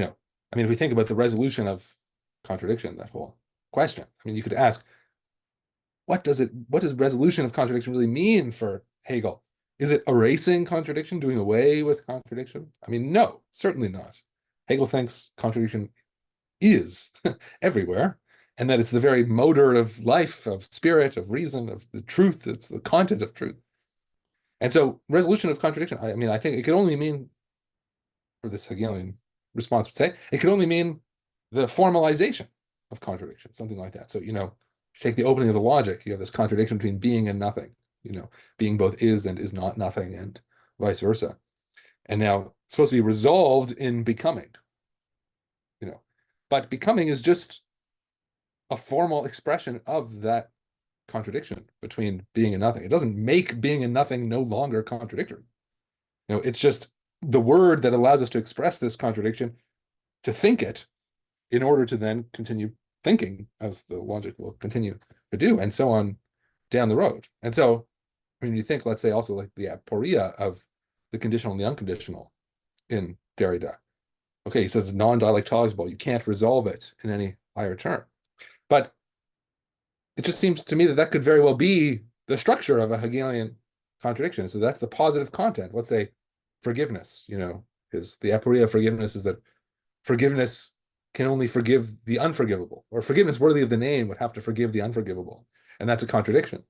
Speaker 2: mean, if we think about the resolution of contradiction, that whole question, I mean, you could ask, what does resolution of contradiction really mean for Hegel? Is it erasing contradiction, doing away with contradiction? I mean, no, certainly not. Hegel thinks contradiction is everywhere, and that it's the very motor of life, of spirit, of reason, of the truth. It's the content of truth. And so resolution of contradiction, I mean, I think it could only mean, or this Hegelian response would say, it could only mean the formalization of contradiction, something like that. So, take the opening of the logic, you have this contradiction between being and nothing, being both is and is not nothing, and vice versa. And now it's supposed to be resolved in becoming. but becoming is just a formal expression of that contradiction between being and nothing. It doesn't make being and nothing no longer contradictory. It's just the word that allows us to express this contradiction, to think it, in order to then continue thinking, as the logic will continue to do, and so on down the road. And so when you think, let's say, also like the aporia of the conditional and the unconditional in Derrida, okay, he says non-dialectological, you can't resolve it in any higher term. But it just seems to me that could very well be the structure of a Hegelian contradiction. So that's the positive content. Let's say forgiveness, is the aporia of forgiveness is that forgiveness can only forgive the unforgivable, or forgiveness worthy of the name would have to forgive the unforgivable. And that's a contradiction.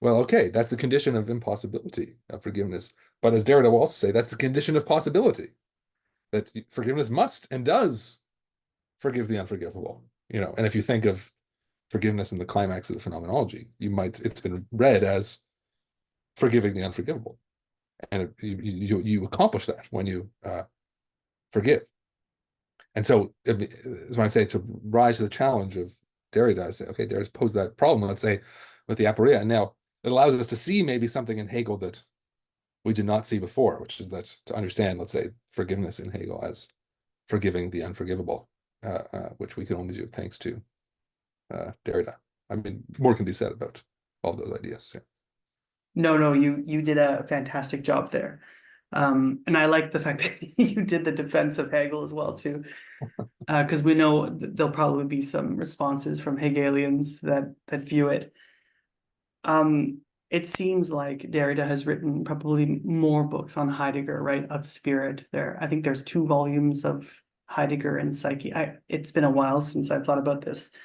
Speaker 2: Well, okay, that's the condition of impossibility of forgiveness. But as Derrida will also say, that's the condition of possibility, that forgiveness must and does forgive the unforgivable. And if you think of forgiveness in the climax of the phenomenology, it's been read as forgiving the unforgivable. And you accomplish that when you forgive. And so when I say to rise to the challenge of Derrida, I say, okay, Derrida's posed that problem, let's say, with the aporia. And now it allows us to see maybe something in Hegel that we did not see before, which is that to understand, let's say, forgiveness in Hegel as forgiving the unforgivable, which we can only do thanks to Derrida. I mean, more can be said about all of those ideas. Yeah.
Speaker 1: No, you did a fantastic job there. And I like the fact that you did the defense of Hegel as well too, because we know there'll probably be some responses from Hegelians that view it. It seems like Derrida has written probably more books on Heidegger, right? Of spirit. I think there's 2 volumes of Heidegger and Psyche. It's been a while since I thought about this.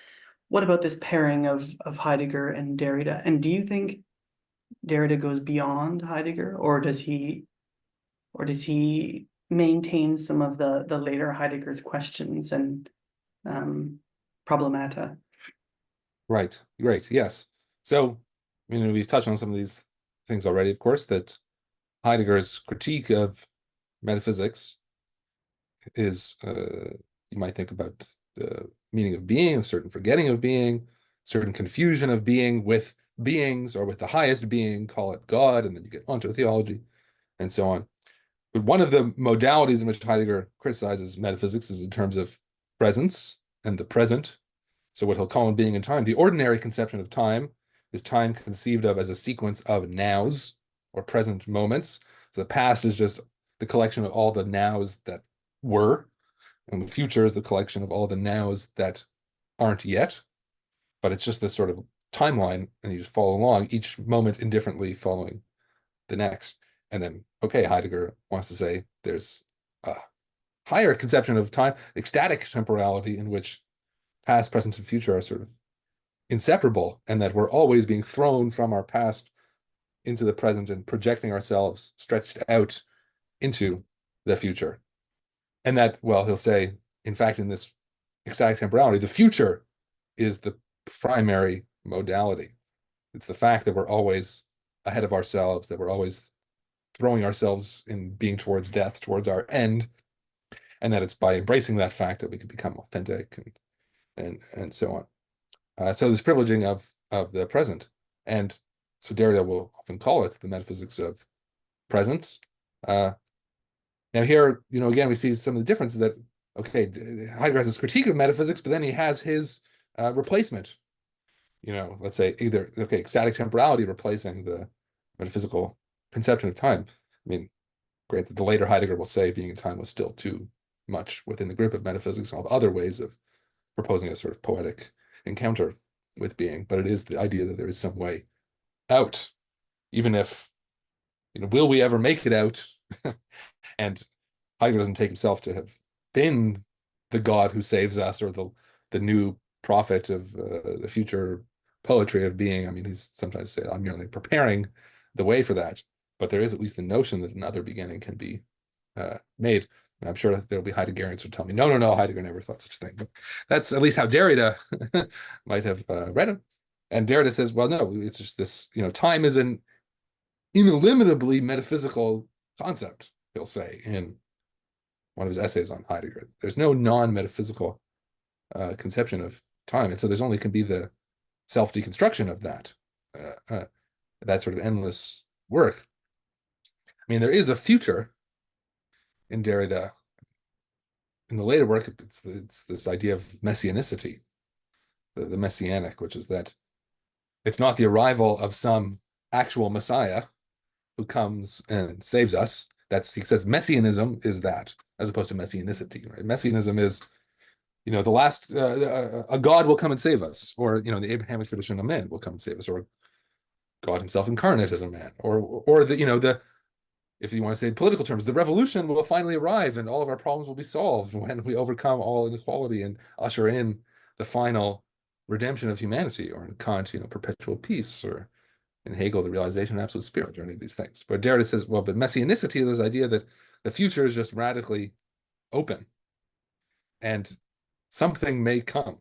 Speaker 1: What about this pairing of Heidegger and Derrida? And do you think Derrida goes beyond Heidegger, or does he maintain some of the later Heidegger's questions and problemata?
Speaker 2: Right. Great. Yes. So, we've touched on some of these things already, of course, that Heidegger's critique of metaphysics is, you might think about the meaning of being, a certain forgetting of being, certain confusion of being with beings or with the highest being, call it God, and then you get onto theology and so on. But one of the modalities in which Heidegger criticizes metaphysics is in terms of presence and the present. So what he'll call in being and time. The ordinary conception of time is time conceived of as a sequence of nows or present moments. So the past is just the collection of all the nows that were, and the future is the collection of all the nows that aren't yet. But it's just this sort of timeline, and you just follow along, each moment indifferently following the next. And then, okay, Heidegger wants to say there's a higher conception of time, ecstatic temporality, in which past, present, and future are sort of inseparable, and that we're always being thrown from our past into the present and projecting ourselves stretched out into the future. And that, well, he'll say, in fact, in this ecstatic temporality, the future is the primary modality. It's the fact that we're always ahead of ourselves, that we're always throwing ourselves in being towards death, towards our end, and that it's by embracing that fact that we can become authentic and so on. So this privileging of the present, and so Derrida will often call it the metaphysics of presence. Now here, again, we see some of the differences that, okay, Heidegger has his critique of metaphysics, but then he has his replacement. Let's say either, okay, ecstatic temporality replacing the metaphysical conception of time. I mean, great that the later Heidegger will say being in time was still too much within the grip of metaphysics and all other ways of proposing a sort of poetic encounter with being, but it is the idea that there is some way out, even if, will we ever make it out? And Heidegger doesn't take himself to have been the God who saves us, or the new prophet of the future poetry of being. I mean, he's sometimes say, I'm merely preparing the way for that, but there is at least the notion that another beginning can be made. And I'm sure there'll be Heideggerians who tell me, no, Heidegger never thought such a thing. But that's at least how Derrida might have read him. And Derrida says, well, no, it's just this, time is an inelimitably metaphysical concept, he'll say in one of his essays on Heidegger. There's no non-metaphysical conception of time. And so there's only can be the self-deconstruction of that, that sort of endless work. I mean, there is a future in Derrida. In the later work, it's this idea of messianicity, the messianic, which is that it's not the arrival of some actual Messiah who comes and saves us. He says messianism is that, as opposed to messianicity, right? Messianism is, the last, a God will come and save us, or, the Abrahamic tradition, a man will come and save us, or God himself incarnate as a man, or if you want to say in political terms, the revolution will finally arrive and all of our problems will be solved when we overcome all inequality and usher in the final redemption of humanity, or in Kant, perpetual peace, or in Hegel, the realization of absolute spirit, or any of these things. But Derrida says, well, but messianicity is this idea that the future is just radically open and something may come.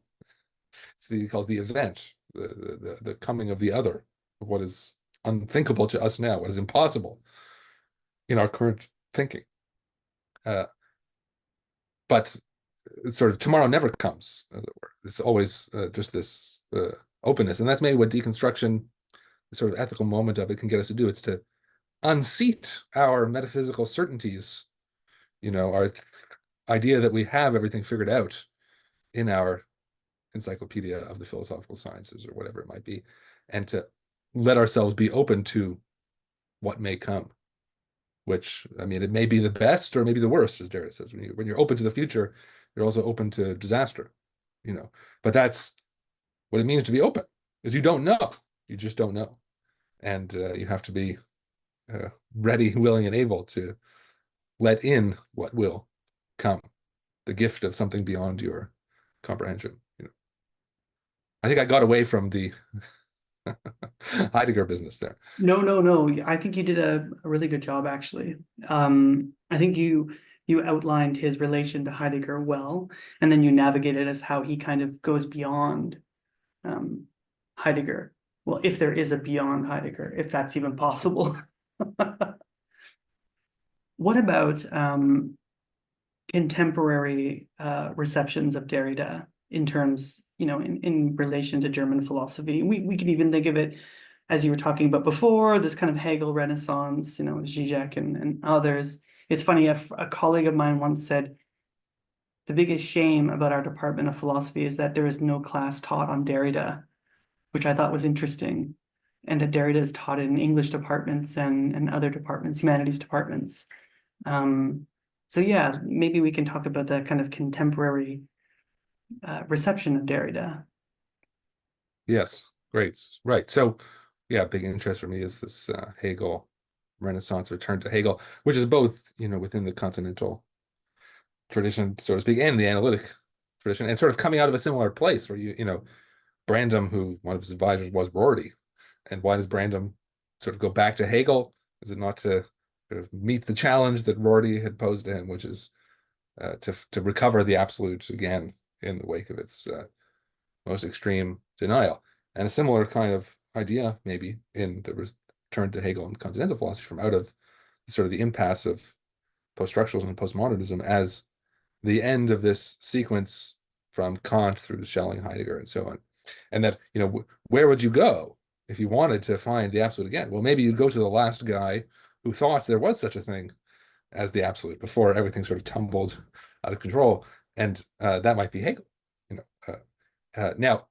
Speaker 2: He calls the event, the coming of the other, of what is unthinkable to us now, what is impossible in our current thinking. But sort of tomorrow never comes, as it were. It's always just this openness. And that's maybe what deconstruction, the sort of ethical moment of it, can get us to do. It's to unseat our metaphysical certainties, our idea that we have everything figured out in our encyclopedia of the philosophical sciences, or whatever it might be, and to let ourselves be open to what may come, which, I mean, it may be the best or maybe the worst, as Derrida says. When you're open to the future, you're also open to disaster, but that's what it means to be open, is you don't know. You just don't know. And you have to be ready, willing, and able to let in what will come, the gift of something beyond your comprehension. I think I got away from the Heidegger business there.
Speaker 1: No. I think you did a really good job, actually. I think you outlined his relation to Heidegger well, and then you navigated as how he kind of goes beyond Heidegger. Well, if there is a beyond Heidegger, if that's even possible. What about contemporary receptions of Derrida in terms, in relation to German philosophy? We can even think of it, as you were talking about before, this kind of Hegel Renaissance, Zizek and others. It's funny, a colleague of mine once said, the biggest shame about our department of philosophy is that there is no class taught on Derrida, which I thought was interesting, and that Derrida is taught in English departments and other departments, humanities departments. So yeah, maybe we can talk about the kind of contemporary reception of Derrida.
Speaker 2: Yes, great. Right. So, yeah, big interest for me is this Hegel Renaissance, return to Hegel, which is both, within the continental tradition, so to speak, and the analytic tradition, and sort of coming out of a similar place where Brandom, who one of his advisors was Rorty, and why does Brandom sort of go back to Hegel? Is it not to sort of meet the challenge that Rorty had posed to him, which is to recover the absolute again in the wake of its most extreme denial? And a similar kind of idea, maybe, in the return to Hegel and continental philosophy, from out of sort of the impasse of post-structuralism and postmodernism as the end of this sequence from Kant through Schelling, Heidegger, and so on. And that, where would you go if you wanted to find the absolute again? Well, maybe you'd go to the last guy who thought there was such a thing as the absolute before everything sort of tumbled out of control, and that might be Hegel. Now,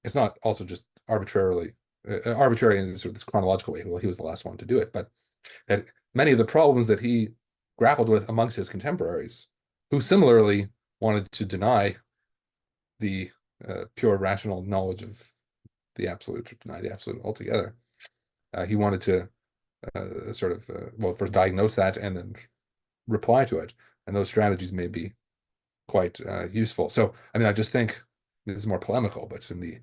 Speaker 2: it's not also just arbitrary in sort of this chronological way. Well, he was the last one to do it, but that many of the problems that he grappled with amongst his contemporaries, who similarly wanted to deny the pure rational knowledge of the absolute, or deny the absolute altogether, he wanted to first diagnose that and then reply to it. And those strategies may be quite useful. So, I mean, I just think this is more polemical, but it's in the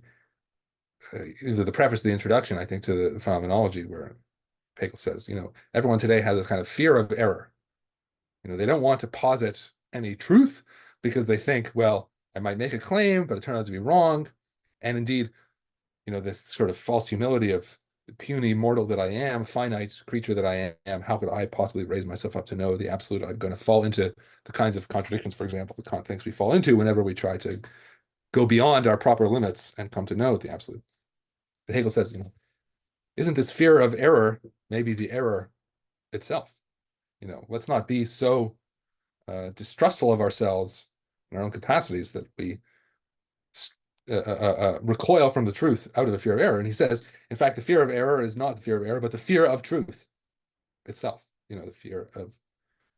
Speaker 2: preface, the introduction, I think, to the phenomenology, where Hegel says, everyone today has this kind of fear of error. They don't want to posit any truth because they think, well, I might make a claim, but it turned out to be wrong. And indeed, this sort of false humility of the puny mortal that I am, finite creature that I am, how could I possibly raise myself up to know the absolute? I'm going to fall into the kinds of contradictions, for example, the Kant thinks we fall into whenever we try to go beyond our proper limits and come to know the absolute. But Hegel says, isn't this fear of error maybe the error itself? Let's not be so distrustful of ourselves and our own capacities that we recoil from the truth out of the fear of error. And he says, in fact, the fear of error is not the fear of error, but the fear of truth itself, the fear of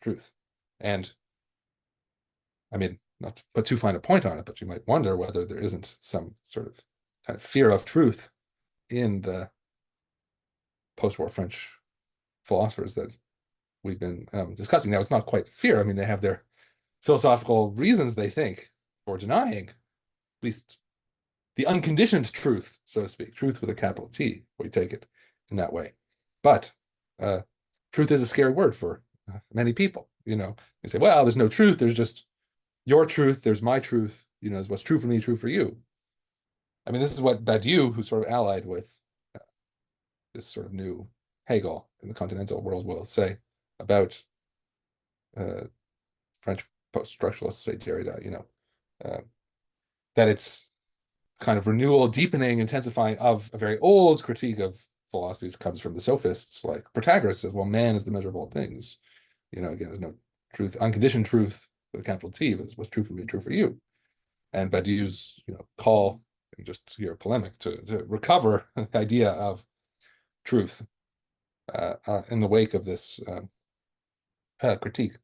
Speaker 2: truth. And I mean, not to put too fine a point on it, but you might wonder whether there isn't some sort of kind of fear of truth in the post-war French philosophers that we've been discussing. Now, it's not quite fear. I mean, they have their philosophical reasons, they think, for denying at least the unconditioned truth, so to speak, truth with a capital T, we take it in that way. But truth is a scary word for many people. You say, well, there's no truth. There's just your truth. There's my truth. Is what's true for me, true for you. I mean, this is what Badiou, who's sort of allied with this sort of new Hegel in the continental world, will say about French post-structuralists, say Derrida, that it's kind of renewal, deepening, intensifying of a very old critique of philosophy, which comes from the sophists. Like Protagoras says, well, man is the measure of all things. Again, there's no truth, unconditioned truth with a capital T, but what's true for me, true for you. And Badiou's, call, and just your polemic to recover the idea of truth in the wake of this critique.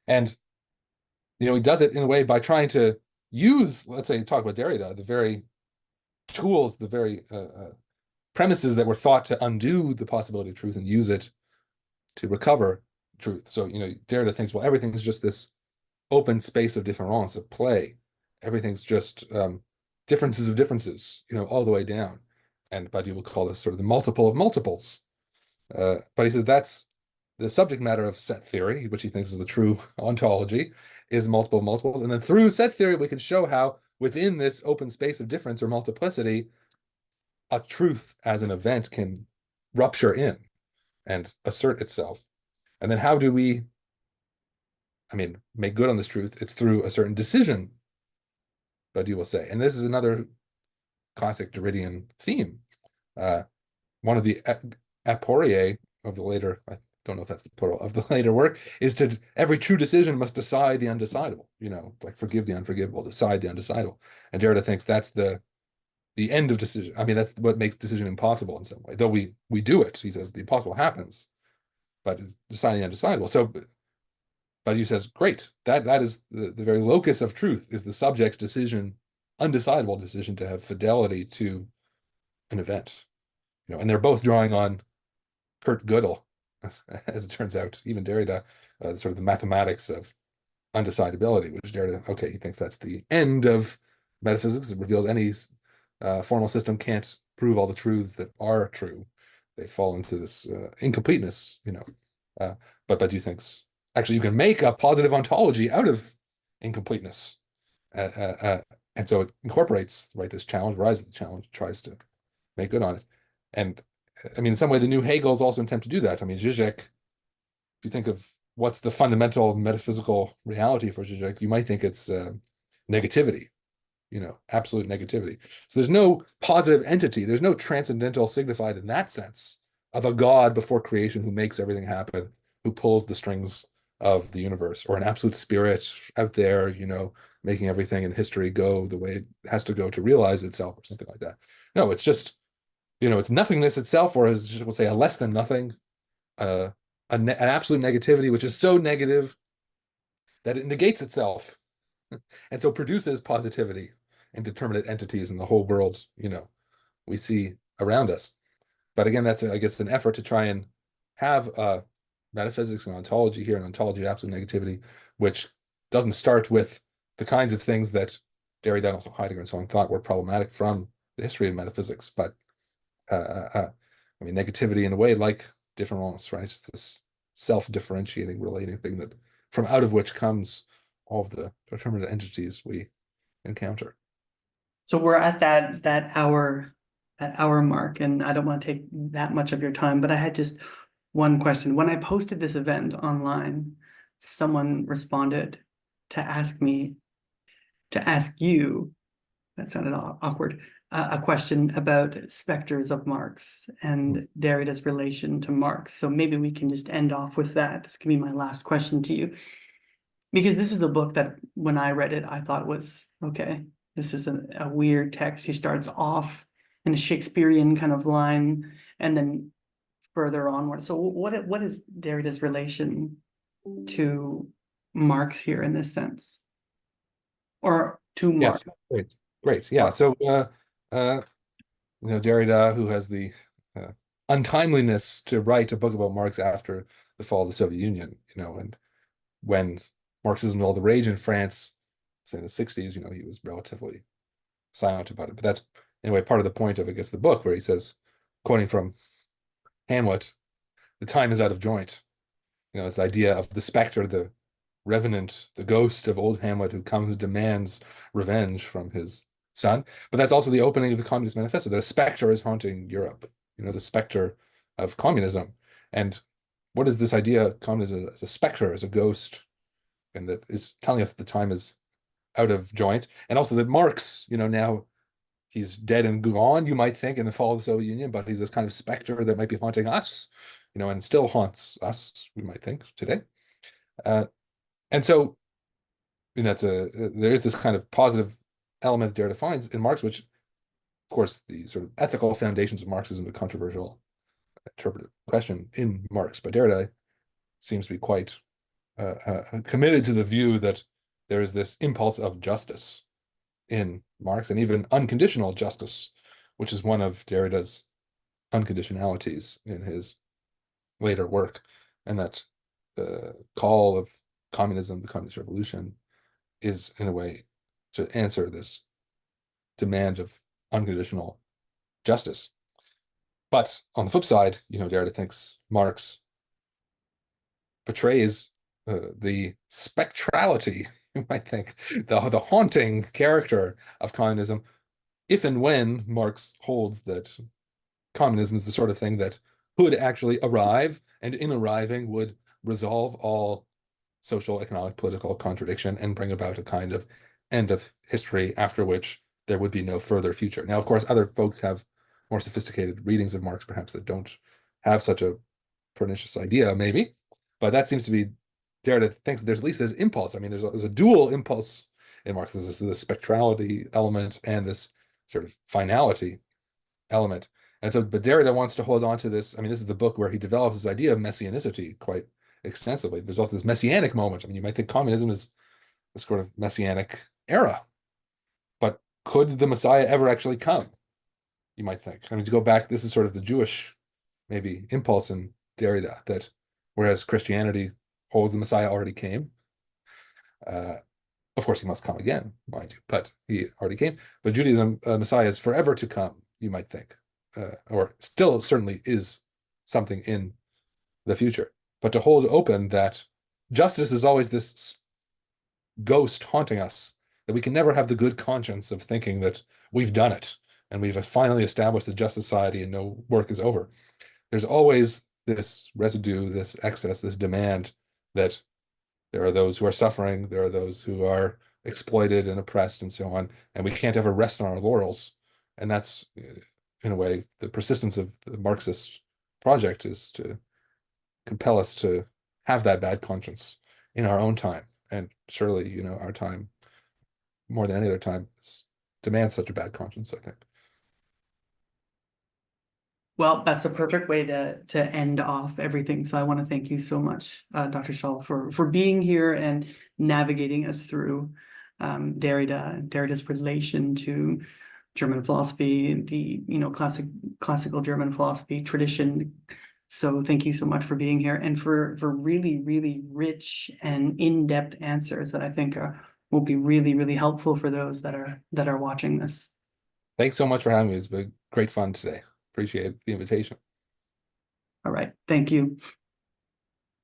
Speaker 2: And, he does it in a way by trying to use, let's say, talk about Derrida, the very tools, the very premises that were thought to undo the possibility of truth and use it to recover truth. So, Derrida thinks, well, everything is just this open space of difference, of play. Everything's just differences of differences, all the way down. And Badiou will call this sort of the multiple of multiples. But he says that's the subject matter of set theory, which he thinks is the true ontology, is multiple of multiples. And then through set theory, we can show how within this open space of difference or multiplicity, a truth as an event can rupture in and assert itself. And then how do we, make good on this truth? It's through a certain decision, Badiou will say. And this is another classic Derridian theme. One of the aporiae of the later, I don't know if that's the plural, of the later work, is to every true decision must decide the undecidable, like forgive the unforgivable, decide the undecidable. And Derrida thinks that's the end of decision. That's what makes decision impossible in some way. Though we do it, he says, the impossible happens, but it's deciding the undecidable. So Badiou says, great, that is the very locus of truth, is the subject's decision, undecidable decision to have fidelity to an event. And they're both drawing on Kurt Gödel, as it turns out, even Derrida, sort of the mathematics of undecidability, which Derrida, he thinks that's the end of metaphysics. It reveals any formal system can't prove all the truths that are true. They fall into this incompleteness, but Badiou thinks, actually, you can make a positive ontology out of incompleteness. And so it incorporates, this challenge, rises to the challenge, tries to make good on it. And in some way, the new Hegel is also an attempt to do that. Zizek, if you think of what's the fundamental metaphysical reality for Zizek, you might think it's negativity, absolute negativity. So there's no positive entity. There's no transcendental signified in that sense of a God before creation who makes everything happen, who pulls the strings of the universe, or an absolute spirit out there, making everything in history go the way it has to go to realize itself, or something like that. No, it's just, it's nothingness itself, or as we'll say, a less than nothing, an absolute negativity, which is so negative that it negates itself, and so produces positivity and determinate entities in the whole world, we see around us. But again, that's, I guess, an effort to try and have metaphysics and ontology here, an ontology of absolute negativity, which doesn't start with the kinds of things that Derrida and also Heidegger and so on thought were problematic from the history of metaphysics, but negativity in a way like difference, right? It's just this self-differentiating, relating thing that from out of which comes all of the determinate entities we encounter.
Speaker 1: So we're at that hour mark, and I don't want to take that much of your time, but I had just one question. When I posted this event online, someone responded to ask you that sounded awkward. A question about Specters of Marx and Derrida's relation to Marx. So maybe we can just end off with that. This can be my last question to you. Because this is a book that when I read it, I thought was, okay, this is a weird text. He starts off in a Shakespearean kind of line and then further onward. So what is Derrida's relation to Marx here in this sense? Or to Marx?
Speaker 2: Yes, great. Yeah. So, Derrida, who has the untimeliness to write a book about Marx after the fall of the Soviet Union, and when Marxism was all the rage in France, say in the 60s, he was relatively silent about it. But that's, in a way, part of the point of, I guess, the book, where he says, quoting from Hamlet, "The time is out of joint." This idea of the specter, the revenant, the ghost of old Hamlet who comes, demands revenge from his son. But that's also the opening of the Communist Manifesto, that a specter is haunting Europe, the specter of communism. And what is this idea of communism as a specter, as a ghost, and that is telling us that the time is out of joint, and also that Marx, now he's dead and gone, you might think, in the fall of the Soviet Union, but he's this kind of specter that might be haunting us, and still haunts us, we might think, today. And so, there is this kind of positive element Derrida finds in Marx, which, of course, the sort of ethical foundations of Marxism, a controversial interpretive question in Marx, but Derrida seems to be quite committed to the view that there is this impulse of justice in Marx, and even unconditional justice, which is one of Derrida's unconditionalities in his later work, and that the call of communism, the communist revolution, is in a way to answer this demand of unconditional justice. But on the flip side, Derrida thinks Marx portrays the spectrality, you might think, the haunting character of communism, if and when Marx holds that communism is the sort of thing that could actually arrive, and in arriving would resolve all social, economic, political contradiction and bring about a kind of end of history after which there would be no further future. Now, of course, other folks have more sophisticated readings of Marx, perhaps, that don't have such a pernicious idea, maybe, but that seems to be Derrida thinks that there's at least this impulse. I mean, there's a dual impulse in Marx. There's this spectrality element and this sort of finality element. And so, but Derrida wants to hold on to this. I mean, this is the book where he develops this idea of messianicity quite extensively. There's also this messianic moment. I mean, you might think communism is this sort of messianic era, but could the Messiah ever actually come? You might think. I mean, to go back, this is sort of the Jewish, maybe, impulse in Derrida, that whereas Christianity holds the Messiah already came. Of course, he must come again, mind you, but he already came. But Judaism, Messiah is forever to come, you might think, or still certainly is something in the future. But to hold open that justice is always this ghost haunting us, that we can never have the good conscience of thinking that we've done it and we've finally established a just society and no work is over. There's always this residue, this excess, this demand that there are those who are suffering, there are those who are exploited and oppressed and so on, and we can't ever rest on our laurels. And that's, in a way, the persistence of the Marxist project is to compel us to have that bad conscience in our own time. And surely, our time, more than any other time, demands such a bad conscience, I think.
Speaker 1: Well, that's a perfect way to end off everything. So I want to thank you so much, Dr. Shaul, for being here and navigating us through Derrida's relation to German philosophy, the classical German philosophy tradition. So thank you so much for being here and for really, really rich and in-depth answers that I think will be really, really helpful for those that are watching this.
Speaker 2: Thanks so much for having me. It's been great fun today. Appreciate the invitation.
Speaker 1: All right. Thank you.